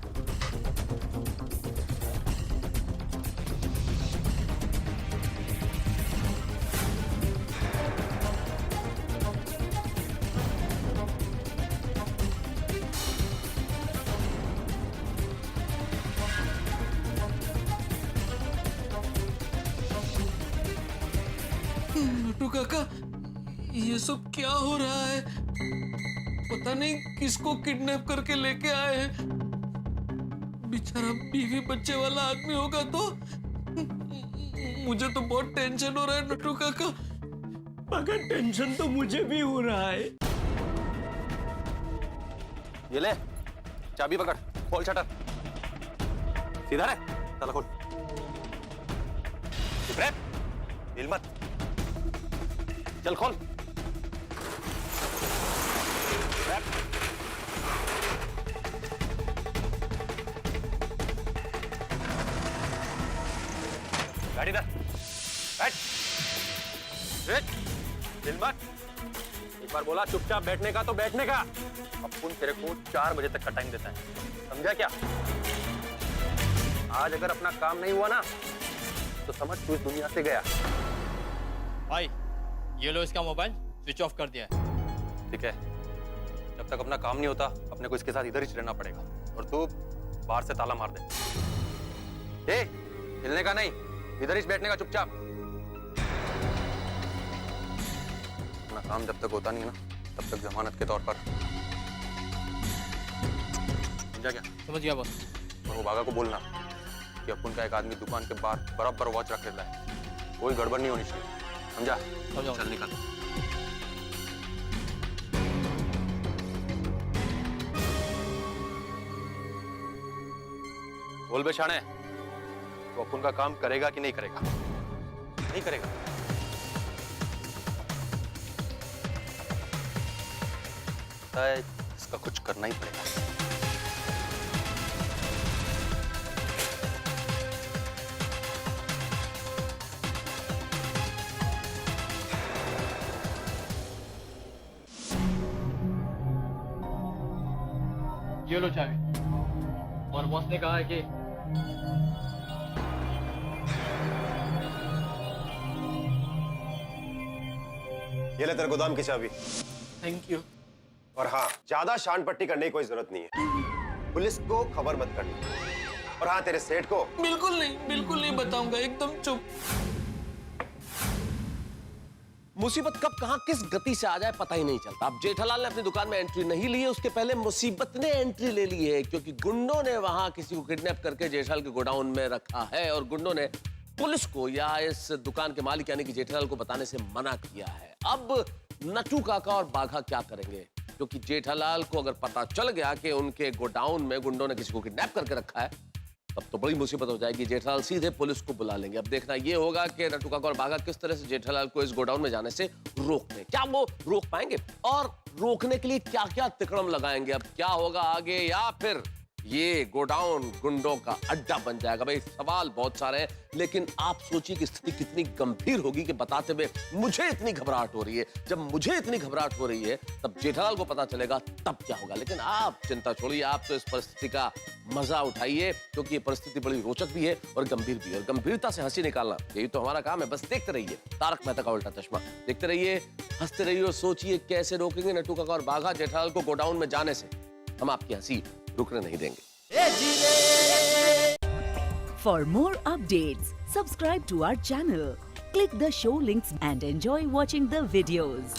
नट्टू काका, ये सब क्या हो रहा है? पता नहीं किसको किडनैप करके लेके आए हैं। बेचारा बीवी बच्चे वाला आदमी होगा तो। मुझे तो बहुत टेंशन हो रहा है नट्टू काका। मगर टेंशन तो मुझे भी हो रहा है। ये ले चाबी पकड़, खोल शटर। सीधा है, चल खोल। हिल मत, चल खोल। गाड़ी दे, बैठ, दिल मत। एक बार बोला चुपचाप बैठने का तो बैठने का। अपुन तेरे को 4 बजे तक का टाइम देता है, समझा क्या? आज अगर अपना काम नहीं हुआ ना तो समझ तू इस दुनिया से गया। भाई ये लो इसका मोबाइल, स्विच ऑफ कर दिया है। ठीक है, जब तक अपना काम नहीं होता अपने को इसके साथ इधर ही रहना पड़ेगा। और तू बाहर से ताला मार दे। ए, हिलने का नहीं, इधर ही बैठने का चुपचाप। अपना काम जब तक होता नहीं है ना तब तक जमानत के तौर पर। समझा क्या? समझ गया बॉस। और वो बागा को बोलना कि अपन का एक आदमी दुकान के बाहर बराबर वॉच रख लेता है, कोई गड़बड़ नहीं होनी चाहिए, समझा? चल निकल। बोल बे शाणे, तो अपन का काम करेगा कि नहीं करेगा? नहीं करेगा। इसका कुछ करना ही पड़ेगा। ये लो चाबी। और बॉस ने कहा है कि ये ले तेरे गोदाम की चाबी। Thank you. और हाँ, ज्यादा शान पट्टी करने की कोई जरूरत नहीं है। पुलिस को खबर मत करनी। और हाँ, तेरे सेठ को बिल्कुल नहीं बताऊंगा, एकदम चुप। मुसीबत कब कहां किस गति से आ जाए पता ही नहीं चलता। अब जेठालाल ने अपनी दुकान में एंट्री नहीं ली है, उसके पहले मुसीबत ने एंट्री ले ली है, क्योंकि गुंडों ने वहां किसी को किडनैप करके जेठालाल के गोडाउन में रखा है और गुंडों ने पुलिस को या इस दुकान के मालिक यानी कि जेठालाल को बताने से मना किया है। अब नटू काका और बाघा क्या करेंगे? क्योंकि जेठालाल को अगर पता चल गया कि उनके गोडाउन में गुंडों ने किसी को किडनैप करके रखा है तब तो बड़ी मुसीबत हो जाएगी। जेठालाल सीधे पुलिस को बुला लेंगे। अब देखना ये होगा कि नटू काका और बाघा किस तरह से जेठालाल को इस गोडाउन में जाने से रोकते हैं। क्या वो रोक पाएंगे और रोकने के लिए क्या क्या तिकड़म लगाएंगे? अब क्या होगा आगे, या फिर ये गोडाउन गुंडों का अड्डा बन जाएगा? भाई सवाल बहुत सारे हैं, लेकिन आप सोचिए कि स्थिति कितनी गंभीर होगी कि बताते हुए मुझे इतनी घबराहट हो रही है। जब मुझे इतनी घबराहट हो रही है तब जेठालाल को पता चलेगा तब क्या होगा। लेकिन आप चिंता छोड़िए, आप तो इस परिस्थिति का मजा उठाइए, क्योंकि ये परिस्थिति बड़ी रोचक भी है और गंभीर भी है। और गंभीरता से हंसी निकालना यही तो हमारा काम है। बस देखते रहिए तारक मेहता का उल्टा चश्मा, देखते रहिए, हंसते रहिए और सोचिए कैसे रोकेंगे नटू काका और बाघा जेठालाल को गोडाउन में जाने से। हम आपकी हंसी रुकने नहीं देंगे। For more updates, subscribe to our channel, click the show links and enjoy watching the videos.